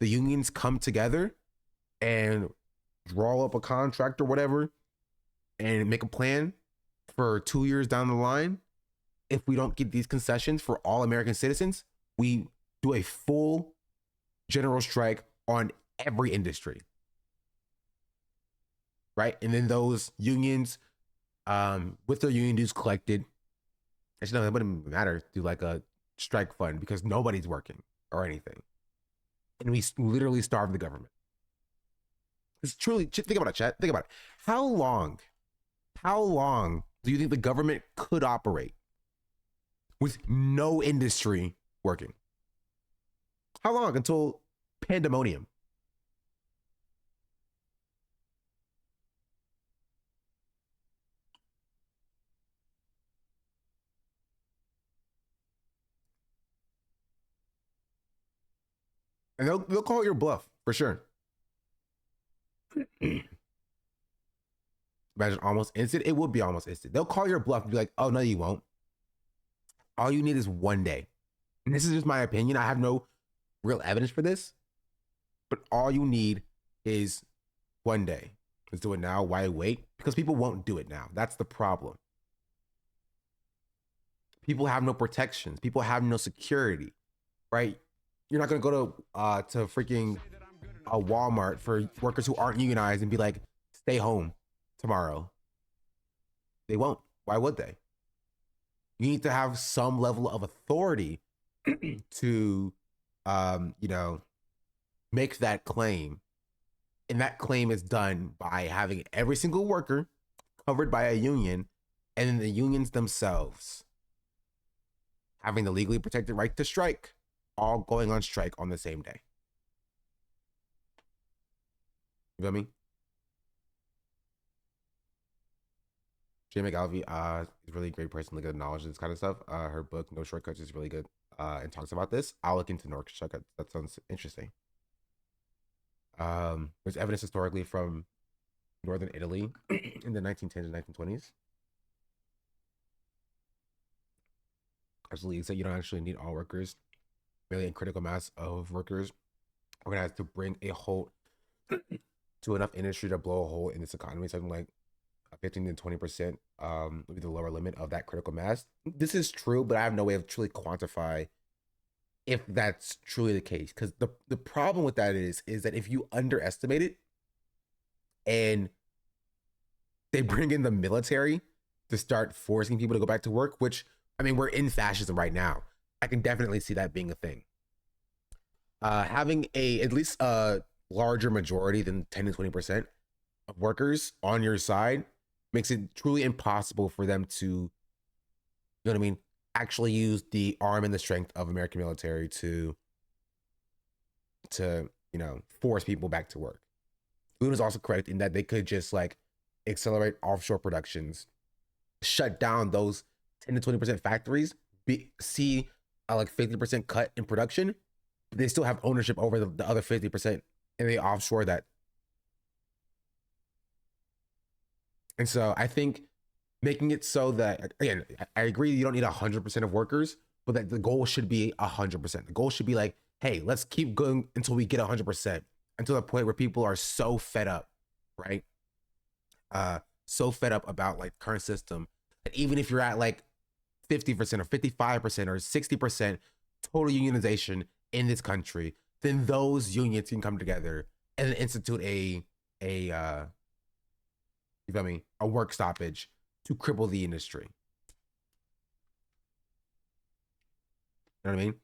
The unions come together and draw up a contract or whatever and make a plan for 2 years down the line. If we don't get these concessions for all American citizens, we do a full general strike on every industry. Right? And then those unions, with their union dues collected, actually, no, it wouldn't matter, do like a strike fund because nobody's working or anything. And we literally starve the government. It's truly, think about it, chat. Think about it. How long do you think the government could operate with no industry working? How long until pandemonium? And they'll call your bluff for sure. Imagine almost instant. It would be almost instant. They'll call your bluff and be like, oh, no, you won't. All you need is one day. And this is just my opinion. I have no real evidence for this. But all you need is one day. Let's do it now. Why wait? Because people won't do it now. That's the problem. People have no protections. People have no security, right? You're not going to go to freaking a Walmart for workers who aren't unionized and be like, stay home tomorrow. They won't. Why would they? You need to have some level of authority to, make that claim. And that claim is done by having every single worker covered by a union, and then the unions themselves having the legally protected right to strike, all going on strike on the same day. You feel me? Jay McAlvey is a really great person to look at knowledge and this kind of stuff. Her book, No Shortcuts, is really good and talks about this. I'll look into No Shortcuts. That sounds interesting. There's evidence historically from northern Italy in the 1910s and 1920s. Actually, you don't actually need all workers. Really, a critical mass of workers organized to bring a halt to enough industry to blow a hole in this economy. Something like 15 to 20% would be the lower limit of that critical mass. This is true, but I have no way of truly quantify if that's truly the case. Because the problem with that is that if you underestimate it and they bring in the military to start forcing people to go back to work, which, I mean, we're in fascism right now. I can definitely see that being a thing. Having at least a larger majority than 10 to 20% of workers on your side makes it truly impossible for them to, you know what I mean, actually use the arm and the strength of American military to force people back to work. Boone is also correct in that they could just like accelerate offshore productions, shut down those 10 to 20% factories, see a like 50% cut in production, but they still have ownership over the other 50% and they offshore that. And so I think making it so that, again, I agree you don't need 100% of workers, but that the goal should be 100%. The goal should be like, hey, let's keep going until we get 100%, until the point where people are so fed up, right? So fed up about like current system that even if you're at like 50% or 55% or 60% total unionization in this country, then those unions can come together and institute a you feel me, a work stoppage to cripple the industry. You know what I mean?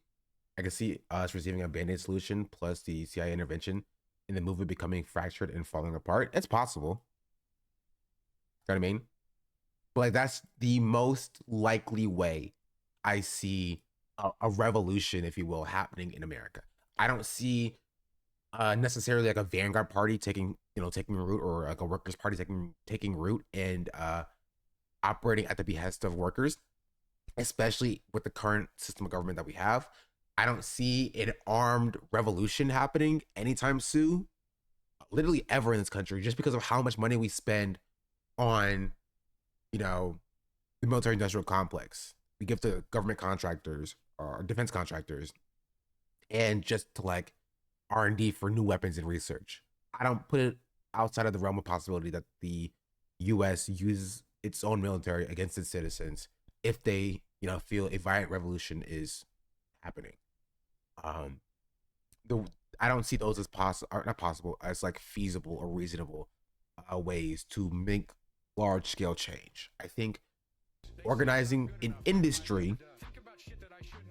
I can see us receiving a band-aid solution plus the CIA intervention and the movement becoming fractured and falling apart. It's possible. You know what I mean? But like that's the most likely way I see a revolution, if you will, happening in America. I don't see necessarily like a vanguard party taking root, or like a workers party taking root and operating at the behest of workers, especially with the current system of government that we have. I don't see an armed revolution happening anytime soon, literally ever in this country, just because of how much money we spend on, the military industrial complex. We give to government contractors or defense contractors, and just to like R&D for new weapons and research. I don't put it outside of the realm of possibility that the U.S. uses its own military against its citizens if they, feel a violent revolution is happening. I don't see those as not possible, as like feasible or reasonable ways to make large scale change. I think organizing an industry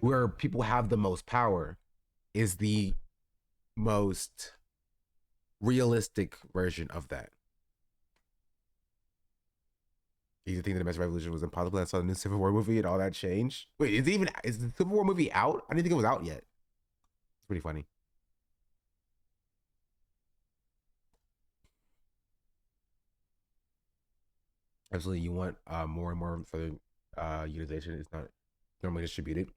where people have the most power is the most realistic version of that. You think the domestic revolution was impossible? That's how the new Civil War movie and all that changed. Wait, is the Civil War movie out? I didn't think it was out yet. It's pretty funny. Absolutely, you want more and more further utilization. It's not normally distributed.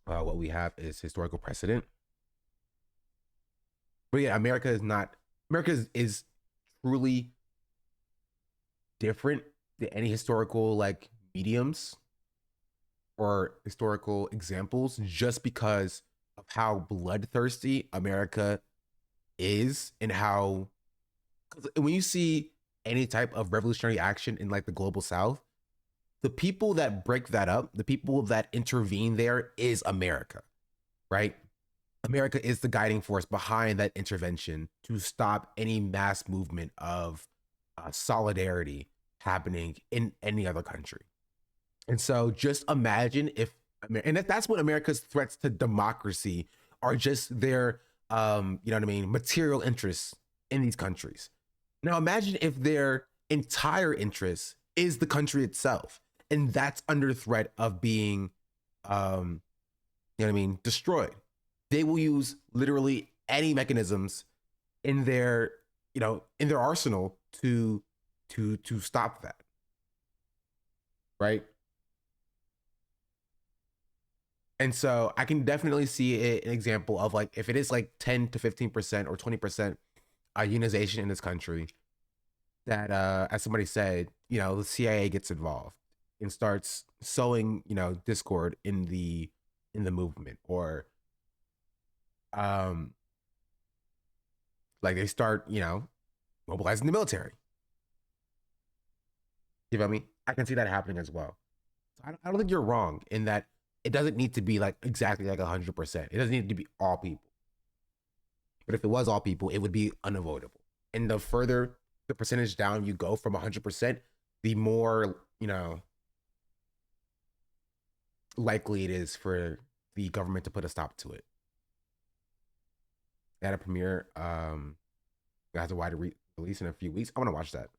What we have is historical precedent. But yeah, America is truly different than any historical like mediums or historical examples, just because of how bloodthirsty America is, and how, when you see any type of revolutionary action in like the global South, the people that break that up, the people that intervene there, is America, right? America is the guiding force behind that intervention to stop any mass movement of solidarity happening in any other country. And so just imagine if, and that's what America's threats to democracy are, just their, material interests in these countries. Now imagine if their entire interest is the country itself, and that's under threat of being, destroyed. They will use literally any mechanisms in their arsenal to stop that. Right? And so I can definitely see an example of like, if it is like 10 to 15% or 20% unionization in this country, that as somebody said, the CIA gets involved and starts sowing, discord in the movement, or like they start, mobilizing the military. You feel me? I can see that happening as well. So I don't think you're wrong in that it doesn't need to be like exactly like 100%. It doesn't need to be all people. But if it was all people, it would be unavoidable. And the further the percentage down you go from 100%, the more, likely it is for the government to put a stop to it. At a premiere, it has a wider release in a few weeks. I want to watch that.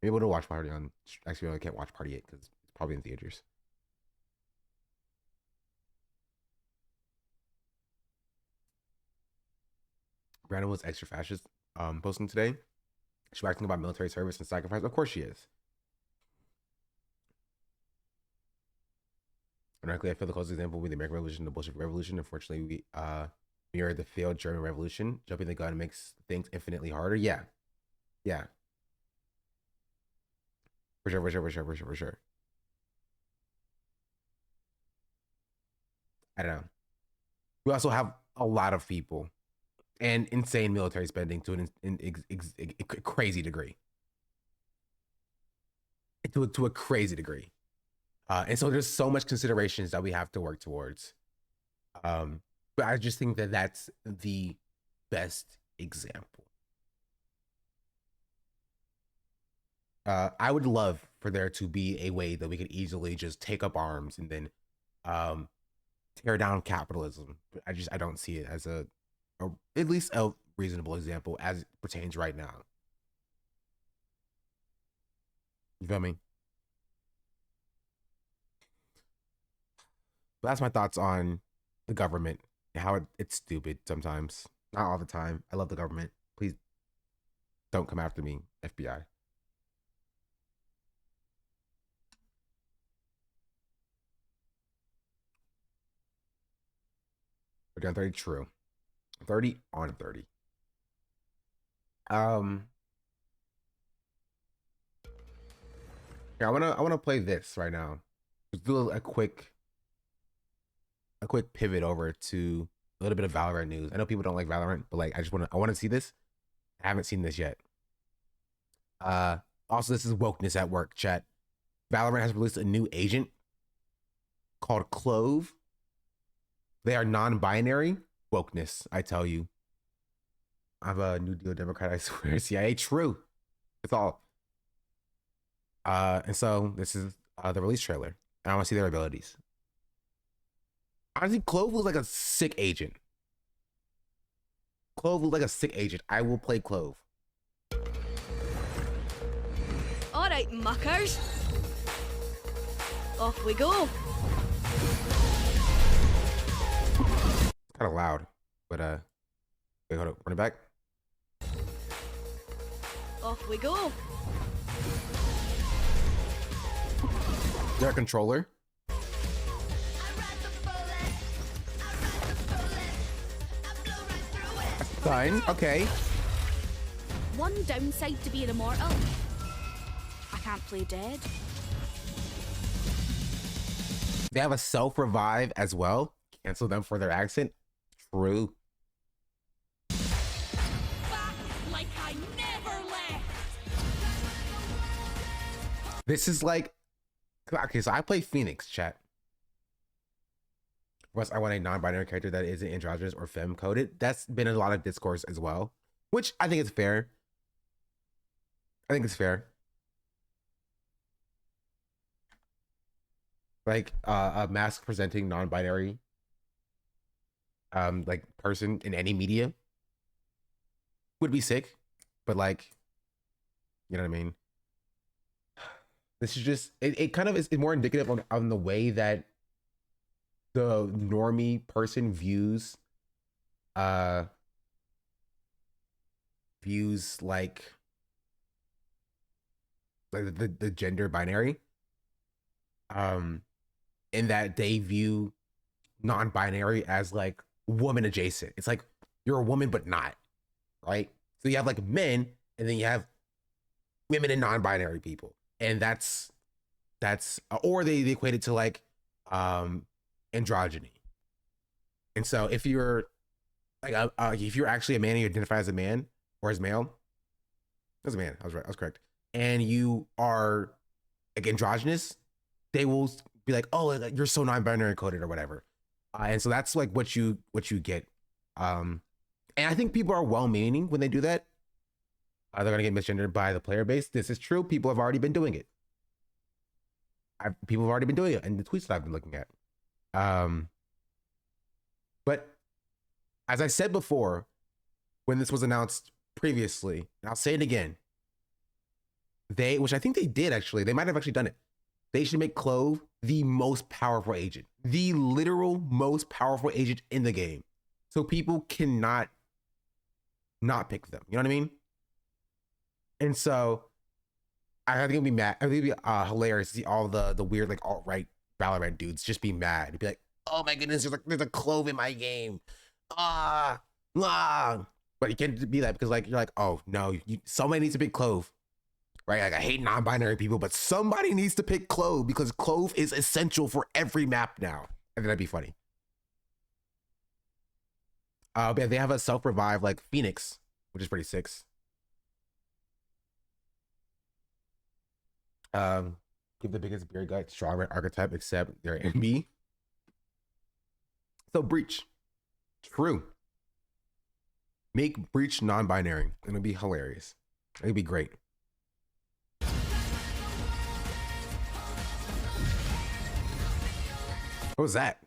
Maybe we'll watch Party on. Actually, I can't watch Party 8 because it's probably in theaters. Brandon was extra fascist posting today. She was asking about military service and sacrifice. Of course she is. Ironically, I feel the closest example would be the American Revolution, the Bolshevik Revolution. Unfortunately, we mirrored the failed German Revolution. Jumping the gun makes things infinitely harder. Yeah. For sure, for sure, for sure, for sure, for sure. I don't know. We also have a lot of people and insane military spending to a crazy degree. To a crazy degree. And so there's so much considerations that we have to work towards. But I just think that that's the best example. I would love for there to be a way that we could easily just take up arms and then tear down capitalism. I don't see it as a at least a reasonable example as it pertains right now. You feel me? But that's my thoughts on the government and how it's stupid sometimes. Not all the time. I love the government. Please don't come after me, FBI. We're down 30. True. 30 on 30. Yeah, I wanna play this right now. Just do a quick pivot over to a little bit of Valorant news. I know people don't like Valorant, but like I wanna see this. I haven't seen this yet. Also, this is wokeness at work, chat. Valorant has released a new agent called Clove. They are non-binary. Wokeness, I tell you. I'm a New Deal Democrat, I swear. CIA, true. It's all. And so this is the release trailer. And I want to see their abilities. Honestly, Clove was like a sick agent. Clove was like a sick agent. I will play Clove. All right, muckers. Off we go. It's kind of loud, but wait, hold up, run it back. Off we go. Is there a controller? Fine, okay. One downside to being immortal. I can't play dead. They have a self-revive as well. Cancel them for their accent. True. Back like I never left. This is like, okay, so I play Phoenix, chat. Plus, I want a non-binary character that isn't androgynous or femme-coded. That's been a lot of discourse as well, which I think is fair. I think it's fair. Like a mask-presenting non-binary like person in any media would be sick, but like, you know what I mean? This is just it kind of is more indicative on the way that the normie person views like the gender binary, in that they view non-binary as like woman adjacent. It's like you're a woman but not, right? So you have like men and then you have women and non-binary people, and that's or they equate it to like androgyny. And so if you're like if you're actually a man and you identify as a man or as male, as a man, I was right, I was correct, and you are like androgynous, they will be like, oh, you're so non-binary coded or whatever. And so that's like what you get. And I think people are well-meaning when they do that. They're gonna get misgendered by the player base. This is true. People have already been doing it. People have already been doing it in the tweets that I've been looking at. But as I said before, when this was announced previously, and I'll say it again, which I think they did actually, they might have actually done it. They should make Clove the most powerful agent, the literal most powerful agent in the game. So people cannot not pick them. You know what I mean? And so I think it'd be mad. I think it'd be hilarious to see all the weird like alt-right Valorant dudes just be mad. It'd be like, oh my goodness, there's a Clove in my game. But you can't be that because like you're like, oh no, somebody needs to pick Clove. right? Like I hate non-binary people, but somebody needs to pick Clove because Clove is essential for every map now. I think that'd be funny. But yeah, they have a self-revive like Phoenix, which is pretty sick. Give the biggest beer gut strawberry archetype except their MB. So Breach. True. Make Breach non-binary. It'll be hilarious. It'd be great. What was that?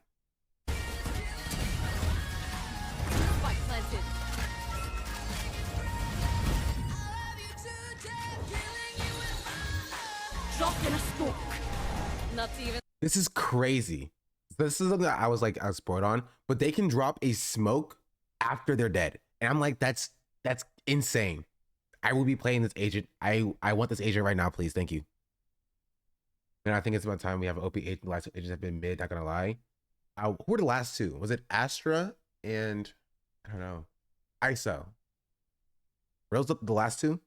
Spike planted. Dropped in a smoke. Not even. This is crazy. This is something that I was spoiled on, but they can drop a smoke after they're dead. And I'm like, that's insane. I will be playing this agent. I want this agent right now, please. Thank you. And I think it's about time we have an OP agent. The last agents have been mid, not gonna lie. Who were the last two? Was it Astra and I don't know, ISO? Were those the last two?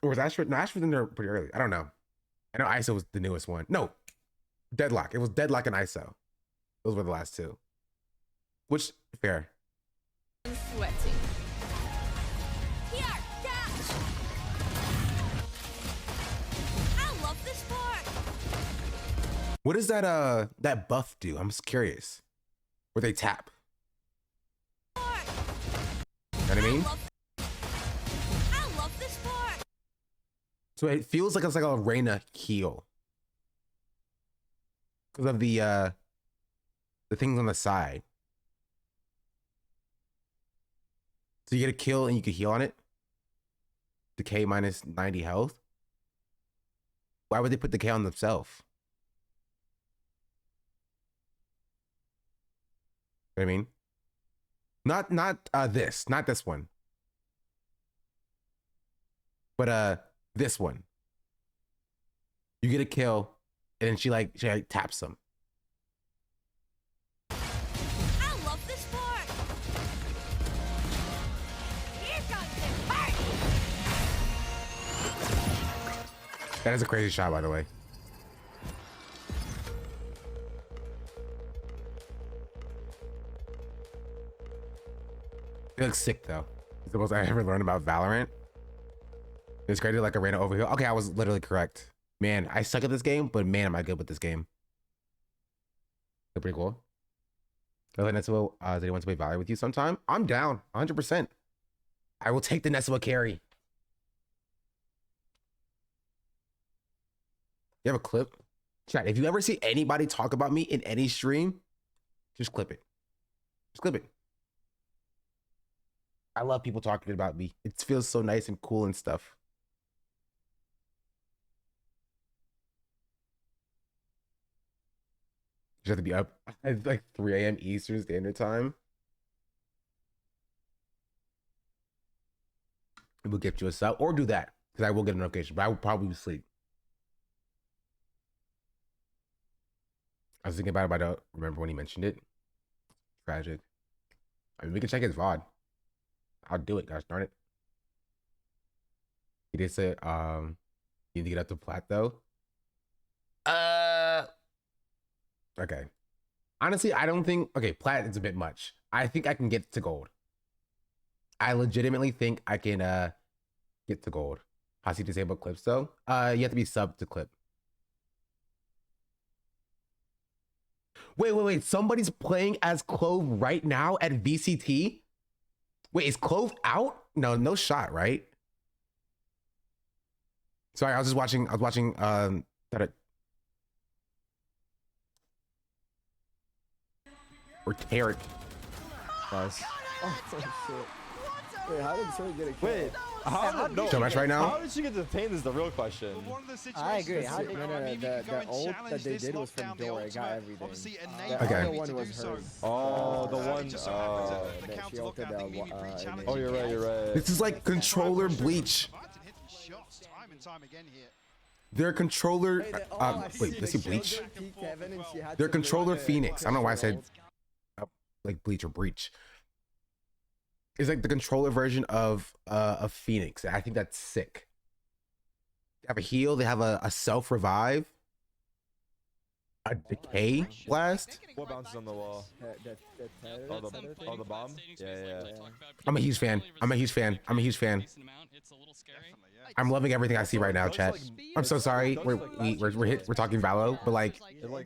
Or was Astra? No, Astra was in there pretty early. I don't know. I know ISO was the newest one. No, Deadlock. It was Deadlock and ISO. Those were the last two. Which, fair. I'm sweating. Here, catch! I love this part. What does that buff do? I'm just curious. Where they tap. You know what I mean? I love this part. So it feels like it's like a Reyna heal. Because of the things on the side. So you get a kill and you can heal on it. Decay minus 90 health. Why would they put decay on themselves? You know what I mean? Not this one. But this one. You get a kill, and then she taps them. I love this part. Here comes the party. That is a crazy shot, by the way. It looks sick though. It's the most I ever learned about Valorant. It's created like a random overheal. Okay, I was literally correct. Man, I suck at this game, but man, am I good with this game. They're pretty cool. Like Netsuo, does anyone want to play Valorant with you sometime? I'm down, 100%. I will take the Netsuo carry. You have a clip? Chat, if you ever see anybody talk about me in any stream, just clip it. Just clip it. I love people talking about me. It feels so nice and cool and stuff. You have to be up at like 3 a.m. Eastern Standard Time. It will get you a sub or do that because I will get a notification, but I will probably sleep. I was thinking about it, but I don't remember when he mentioned it. Tragic. I mean, we can check his VOD. I'll do it, gosh darn it. He did say, you need to get up to plat though. Okay. Honestly, I don't think, okay, plat is a bit much. I think I can get to gold. I legitimately think I can get to gold. Posse disabled clips though. You have to be sub to clip. Wait. Somebody's playing as Clove right now at VCT? Wait, is Clove out? No shot, right? Sorry, I was watching that or Tarek. Nice. Oh shit. Wait, how did Zoe get a kill? Wait, how did So much right now? How did she get detained is the real question. I agree. How did, no, the ult that they did was from Dora. It got everything. The Okay. other one was hers. Oh, the one. That she ulted Oh, you're right. This is like controller bleach. Their controller. Wait, let's see bleach. Their controller Phoenix. I don't know why I said like bleach or breach. It's like the controller version of Phoenix. I think that's sick. They have a heal. They have a self revive, a decay blast. What bounces on the wall? Oh, the bomb? Yeah. I'm a huge fan. I'm a huge fan. I'm a huge fan. I'm loving everything I see right now, chat. I'm so sorry. We're talking Valo, but like, You're not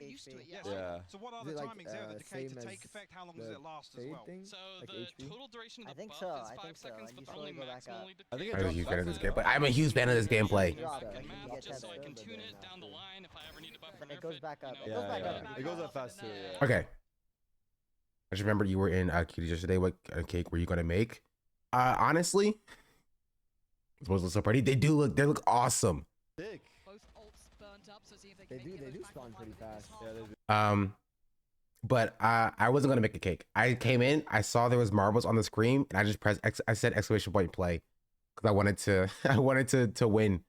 used to it, Yeah. So what are the timings there? The decay to take effect? How long does it last as well? Thing? So Like the HP? total duration of the I think buff so, is I 5 think so, seconds, and but you the only slowly go back up. maximally I think it I'm a drops huge fan of this back game. to- But I'm a huge fan of this gameplay. Drop Second it. map, You get just so I that can server tune then it down the after. line if I ever need to buff or But it nerf goes back up. you It know, goes back Yeah, up. yeah. It goes up fast too. Yeah. Okay. I just remembered you were in Cuties yesterday. What cake were you gonna make? Honestly, those look so pretty. They look awesome. Sick. Both ults burnt up, so see if They do spawn pretty fast. Yeah, they do. But I wasn't gonna make a cake. I came in, I saw there was marbles on the screen, and I just pressed I said exclamation point play because I wanted to win.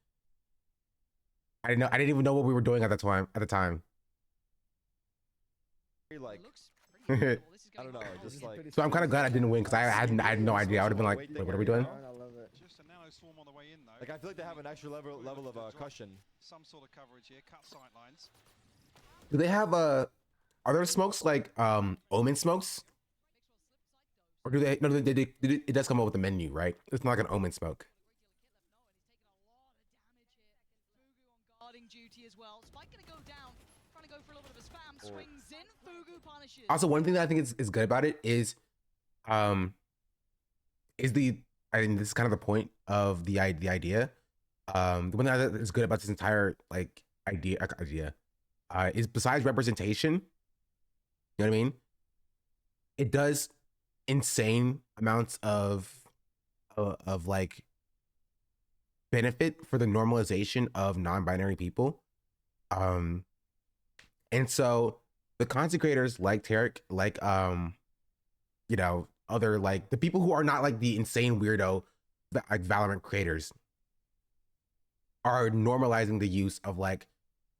I didn't even know what we were doing at the time. Like, So I don't know, just like. I'm kind of glad I didn't win because I had no idea. I would have been like, wait, what are we doing? I love it. Just a nano swarm on the way in though. Like, I feel like they have an extra level of cushion. Some sort of coverage here. Cut sight lines. Do they have are there smokes like omen smokes? Or do they no it does come up with the menu, right? It's not like an omen smoke. Guarding duty as well. Spike gonna go down. Trying to go for a little bit of a spam. Swings in. Fugu punishes. Also, one thing that I think is good about it is I think this is kind of the point of the idea. The one that is good about this entire like idea is besides representation, you know what I mean? It does insane amounts of like benefit for the normalization of non-binary people. And so the content creators like Tarek, like you know, other like the people who are not like the insane weirdo like Valorant creators are normalizing the use of like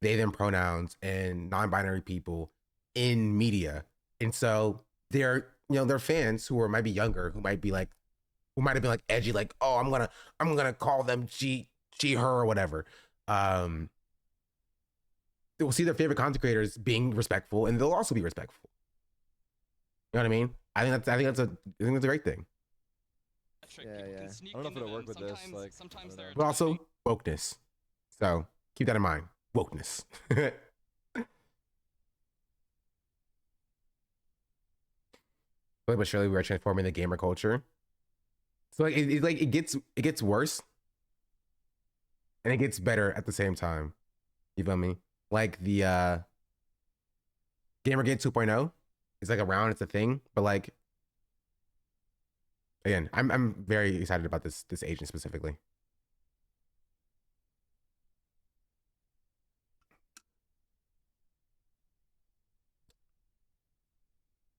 they them pronouns and non-binary people in media. And so they're fans who might be younger, who might have been like edgy, like, oh, I'm gonna call them she, her, or whatever. They will see their favorite content creators being respectful, and they'll also be respectful. You know what I mean? I think that's a great thing. Yeah. I don't know if it'll work with this. Like, But also wokeness. So keep that in mind. Wokeness. But surely we are transforming the gamer culture. So like it gets worse, and it gets better at the same time. You feel me? Like the Gamergate 2.0 is like around, it's a thing, but like again, I'm very excited about this agent specifically.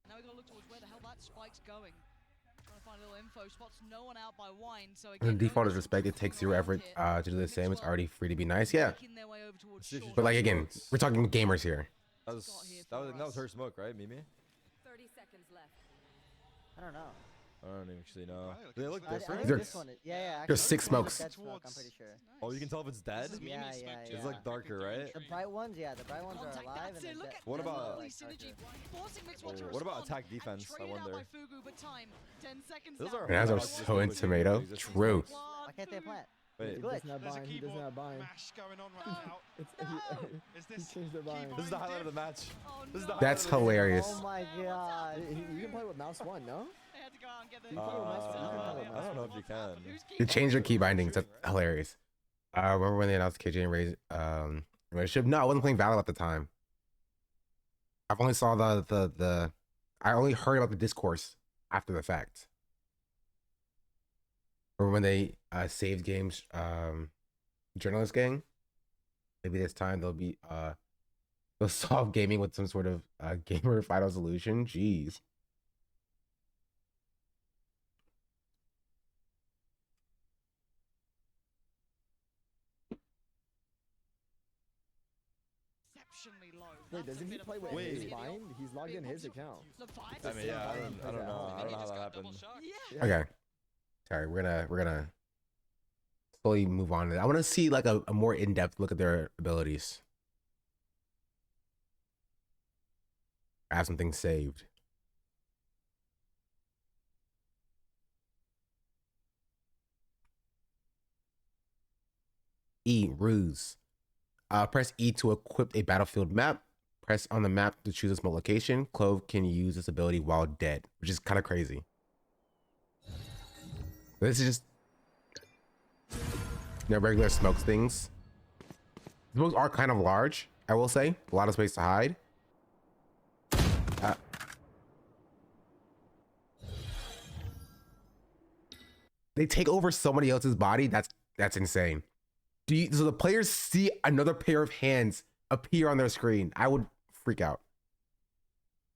Now we gotta look towards where the hell that spike's going. Trying to find a little info. Spots no one out by wine. So And the again, default is Notice respect. It takes zero effort to do the same. It's already free to be nice. Yeah. making their way over towards It's short. But like again, we're talking gamers here. that was her smoke, right, Mimi? 30 seconds left. I don't know. I don't actually know. Do they look I different? think They're- this one is, yeah. there's actually, six this smokes. is dead smoke, I'm pretty sure. Oh, you can tell if it's dead? Yeah. It's like darker, right? The bright ones, yeah, the bright ones are Contact, alive. that's And it. the Look dead- at What dead ones about- are, like, synergy. darker. Forcing Mixwatch to What about respond attack defense? and I traded out wonder. by Fugu, but time. 10 seconds Those now. are Bananas are hard so to in do tomato. with existing True. smokes. Why can't they plant? Wait, It's He glitch. doesn't have There's a bind. He doesn't keyboard have bind. mash going on right now. It's, Is he this changed their bind. keybind This is the highlight of the diff? match. Oh, This is no. the That's highlight of the hilarious. Oh my god. You can play with mouse one, no? They had to go out and get the You can play with mouse one. You can play with I mouse don't know one. if you can. They changed their key bindings. That's hilarious. Remember when they announced KJ and Ray's relationship? No, I wasn't playing Valor at the time. I've only saw the I only heard about the discourse after the fact. Remember when they saved games journalist gang? Maybe this time they'll solve gaming with some sort of gamer final solution. Jeez. Exceptionally low. Wait, doesn't he play with his bind? He's logged in his account. I mean, yeah, I don't know. I don't know how that happened. Yeah. Okay. Sorry, we're gonna slowly move on. I want to see like a more in-depth look at their abilities. I have some things saved. E, ruse. Press E to equip a battlefield map. Press on the map to choose a small location. Clove can use this ability while dead, which is kind of crazy. This is just regular smokes things. Smokes are kind of large, I will say. A lot of space to hide. They take over somebody else's body. That's insane. So the players see another pair of hands appear on their screen. I would freak out.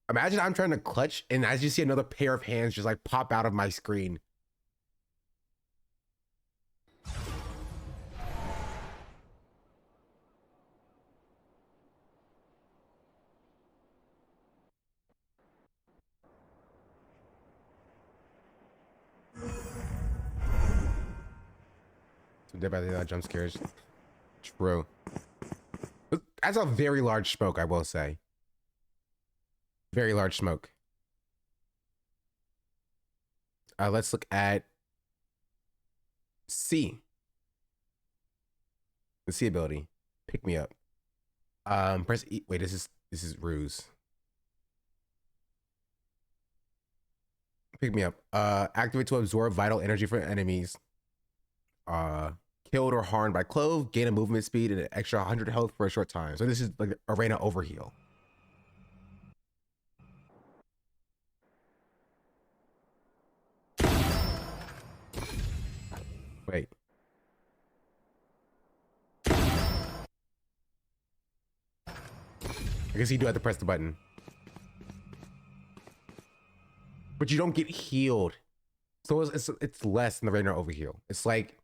Imagine I'm trying to clutch and as you see another pair of hands just like pop out of my screen. Dead by the jump scares. True. That's a very large smoke, I will say. Very large smoke. Let's look at C. The C ability. Pick me up. Press E. Wait, this is ruse. Pick me up. Activate to absorb vital energy from enemies. Killed or harmed by Clove, gain a movement speed and an extra 100 health for a short time. So this is like Arena overheal. Wait. I guess you do have to press the button. But you don't get healed. So it's less than the Arena overheal. It's like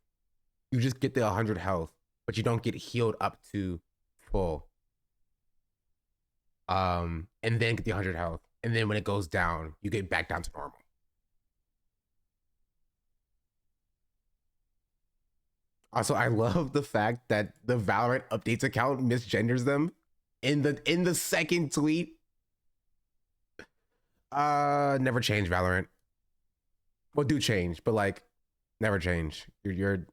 you just get the 100 health, but you don't get healed up to full. And then get the 100 health. And then when it goes down, you get back down to normal. Also, I love the fact that the Valorant updates account misgenders them in the second tweet. Never change Valorant. Well, do change, but like never change. You're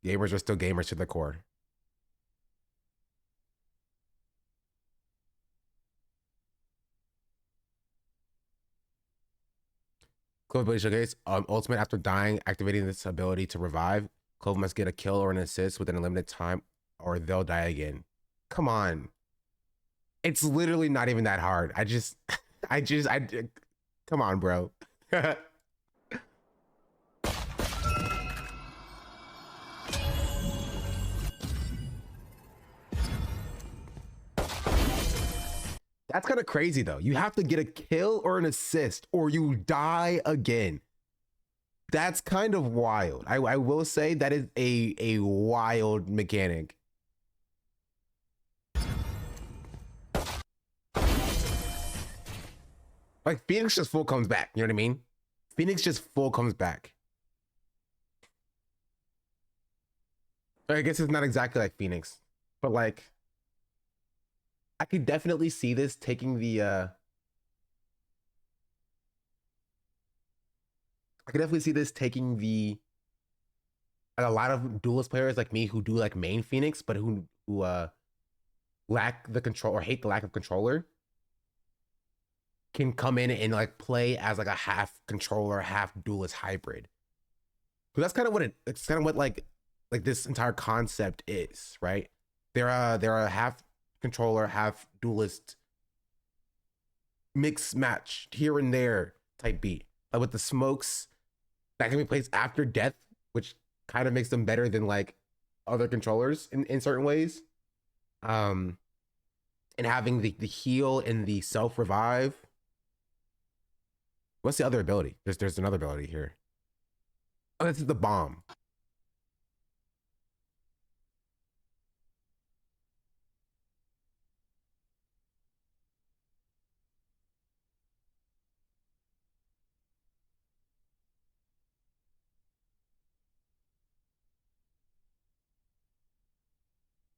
gamers are still gamers to the core. Clove ability showcase. Ultimate after dying, activating this ability to revive. Clove must get a kill or an assist within a limited time or they'll die again. Come on. It's literally not even that hard. I come on, bro. That's kind of crazy though. You have to get a kill or an assist or you die again. That's kind of wild. I will say that is a wild mechanic. Like Phoenix just full comes back. You know what I mean? Phoenix just full comes back. I guess it's not exactly like Phoenix, but like I could definitely see this taking the I could definitely see this taking the like a lot of duelist players like me who do like main Phoenix, but who lack the control or hate the lack of controller can come in and like play as like a half controller, half duelist hybrid. Because that's kind of what it's kind of what like this entire concept is, right? They're a half controller, half duelist mix match here and there type beat. Like with the smokes that can be placed after death, which kind of makes them better than like other controllers in certain ways. And having the heal and the self revive. What's the other ability? There's another ability here. Oh, this is the bomb.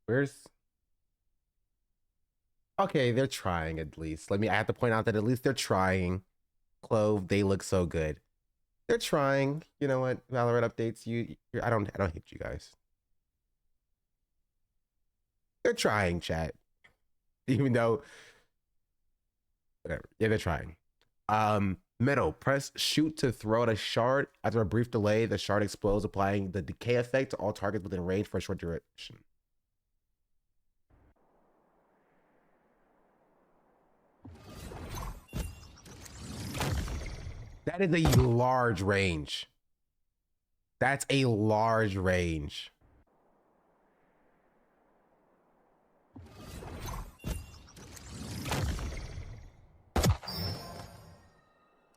Where's... Okay, they're trying at least. I have to point out that at least they're trying. Clove, they look so good. They're trying. You know what? Valorant updates. I don't hate you guys. They're trying, chat. Even though, whatever. Yeah, they're trying. Meadow, press shoot to throw at a shard. After a brief delay, the shard explodes, applying the decay effect to all targets within range for a short duration. That is a large range. That's a large range.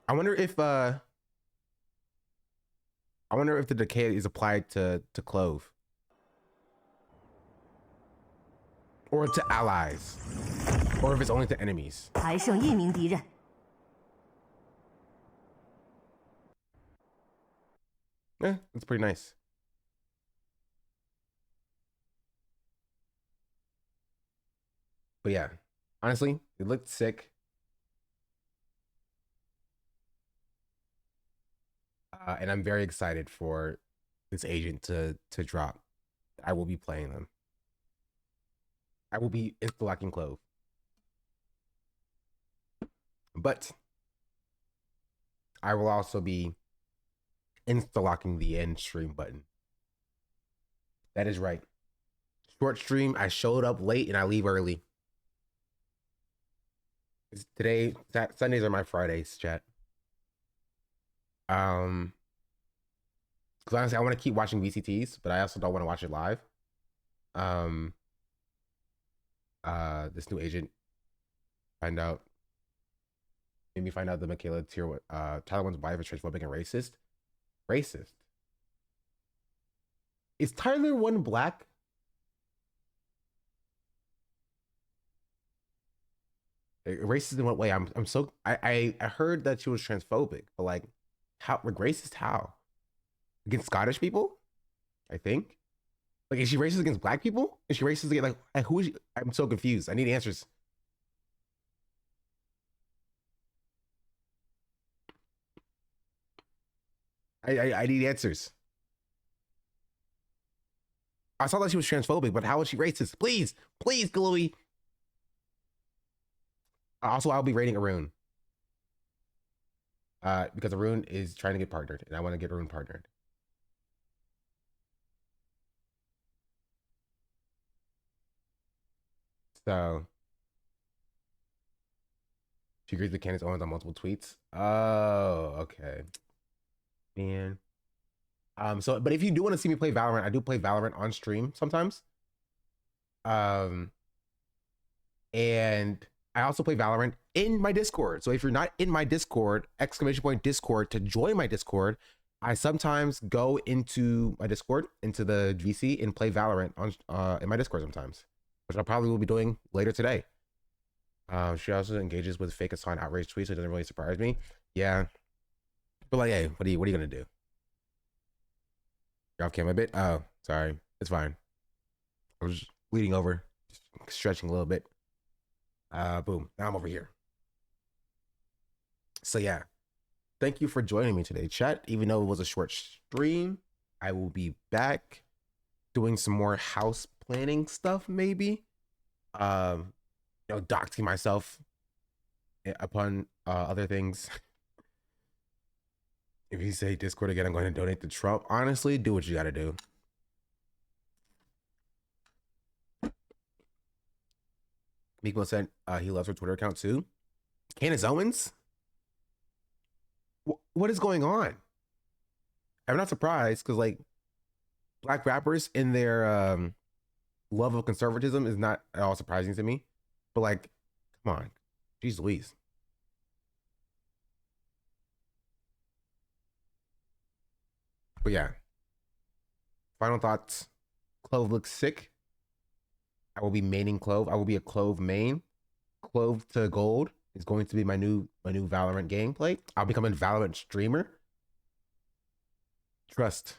I wonder if the decay is applied to Clove. Or to allies. Or if it's only to enemies. Yeah, that's pretty nice. But yeah, honestly, it looked sick. And I'm very excited for this agent to drop. I will be playing them. I will be insta-locking Clove. But I will also be insta-locking the end stream button. That is right. Short stream, I showed up late and I leave early. Today, Sundays are my Fridays, chat. Because honestly, I want to keep watching VCTs, but I also don't want to watch it live. This new agent made me find out that Michaela Tyler one's wife is transphobic and racist. Racist. Is Tyler one black? Racist in what way? I heard that she was transphobic, but like, how racist? How? Against Scottish people? I think. Like, is she racist against black people? Is she racist against like who is she? I'm so confused. I need answers. I need answers. I saw that she was transphobic, but how is she racist? Please, please, Chloe. Also, I'll be rating Arun. Because Arun is trying to get partnered, and I want to get Arun partnered. So she agrees with Candace Owens on multiple tweets. Oh, okay. Man. But if you do want to see me play Valorant, I do play Valorant on stream sometimes. And I also play Valorant in my Discord. So if you're not in my Discord, !Discord to join my Discord, I sometimes go into my Discord, into the VC, and play Valorant on in my Discord sometimes, which I probably will be doing later today. She also engages with fake assign outrage tweets, so it doesn't really surprise me. Yeah. But like, hey, what are you gonna do? You're off camera a bit? Oh, sorry. It's fine. I was just leaning over, just stretching a little bit. Boom. Now I'm over here. So yeah. Thank you for joining me today, chat. Even though it was a short stream, I will be back doing some more house planning stuff, maybe. Doxing myself upon other things. If you say Discord again, I'm going to donate to Trump. Honestly, do what you got to do. Meekmo said he loves her Twitter account too. Candace Owens? What is going on? I'm not surprised because like black rappers in their love of conservatism is not at all surprising to me. But like, come on. Jeez Louise. But yeah. Final thoughts. Clove looks sick. I will be maining Clove. I will be a Clove main. Clove to gold is going to be my new Valorant gameplay. I'll become a Valorant streamer. Trust.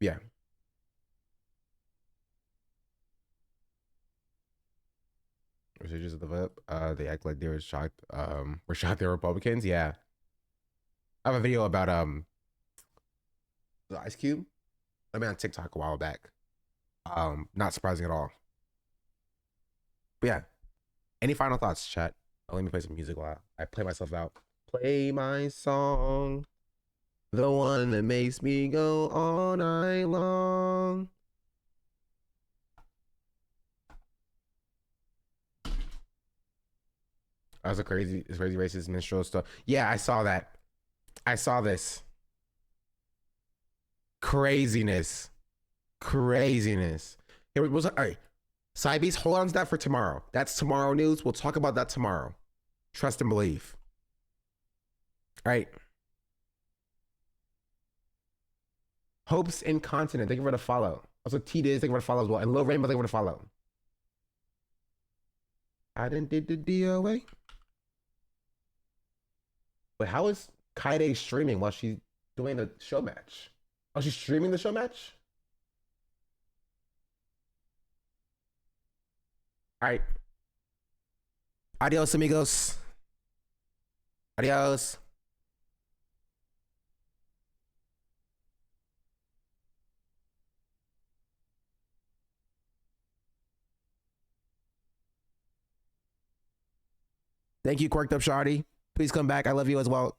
Yeah. Procedures of the vote. They act like they were shocked. We're shocked they're Republicans. Yeah. I have a video about the Ice Cube. I mean on TikTok a while back. Not surprising at all. But yeah. Any final thoughts, chat? Let me play some music while I play myself out. Play my song. The one that makes me go all night long. That was it's crazy racist minstrel stuff. Yeah, I saw that. I saw this. Craziness. Here was all right. Cybeast, hold on to that for tomorrow. That's tomorrow news. We'll talk about that tomorrow. Trust and believe. All right. Hopes Incontinent, thank you for the follow. Also, T Diz, thank you for the follow as well. And Low Rainbow, thank you for the follow. I didn't did the DOA. But how is Kaide streaming while she's doing the show match? Oh, she's streaming the show match? All right. Adios, amigos. Adios. Thank you, Quirked Up Shardy. Please come back. I love you as well.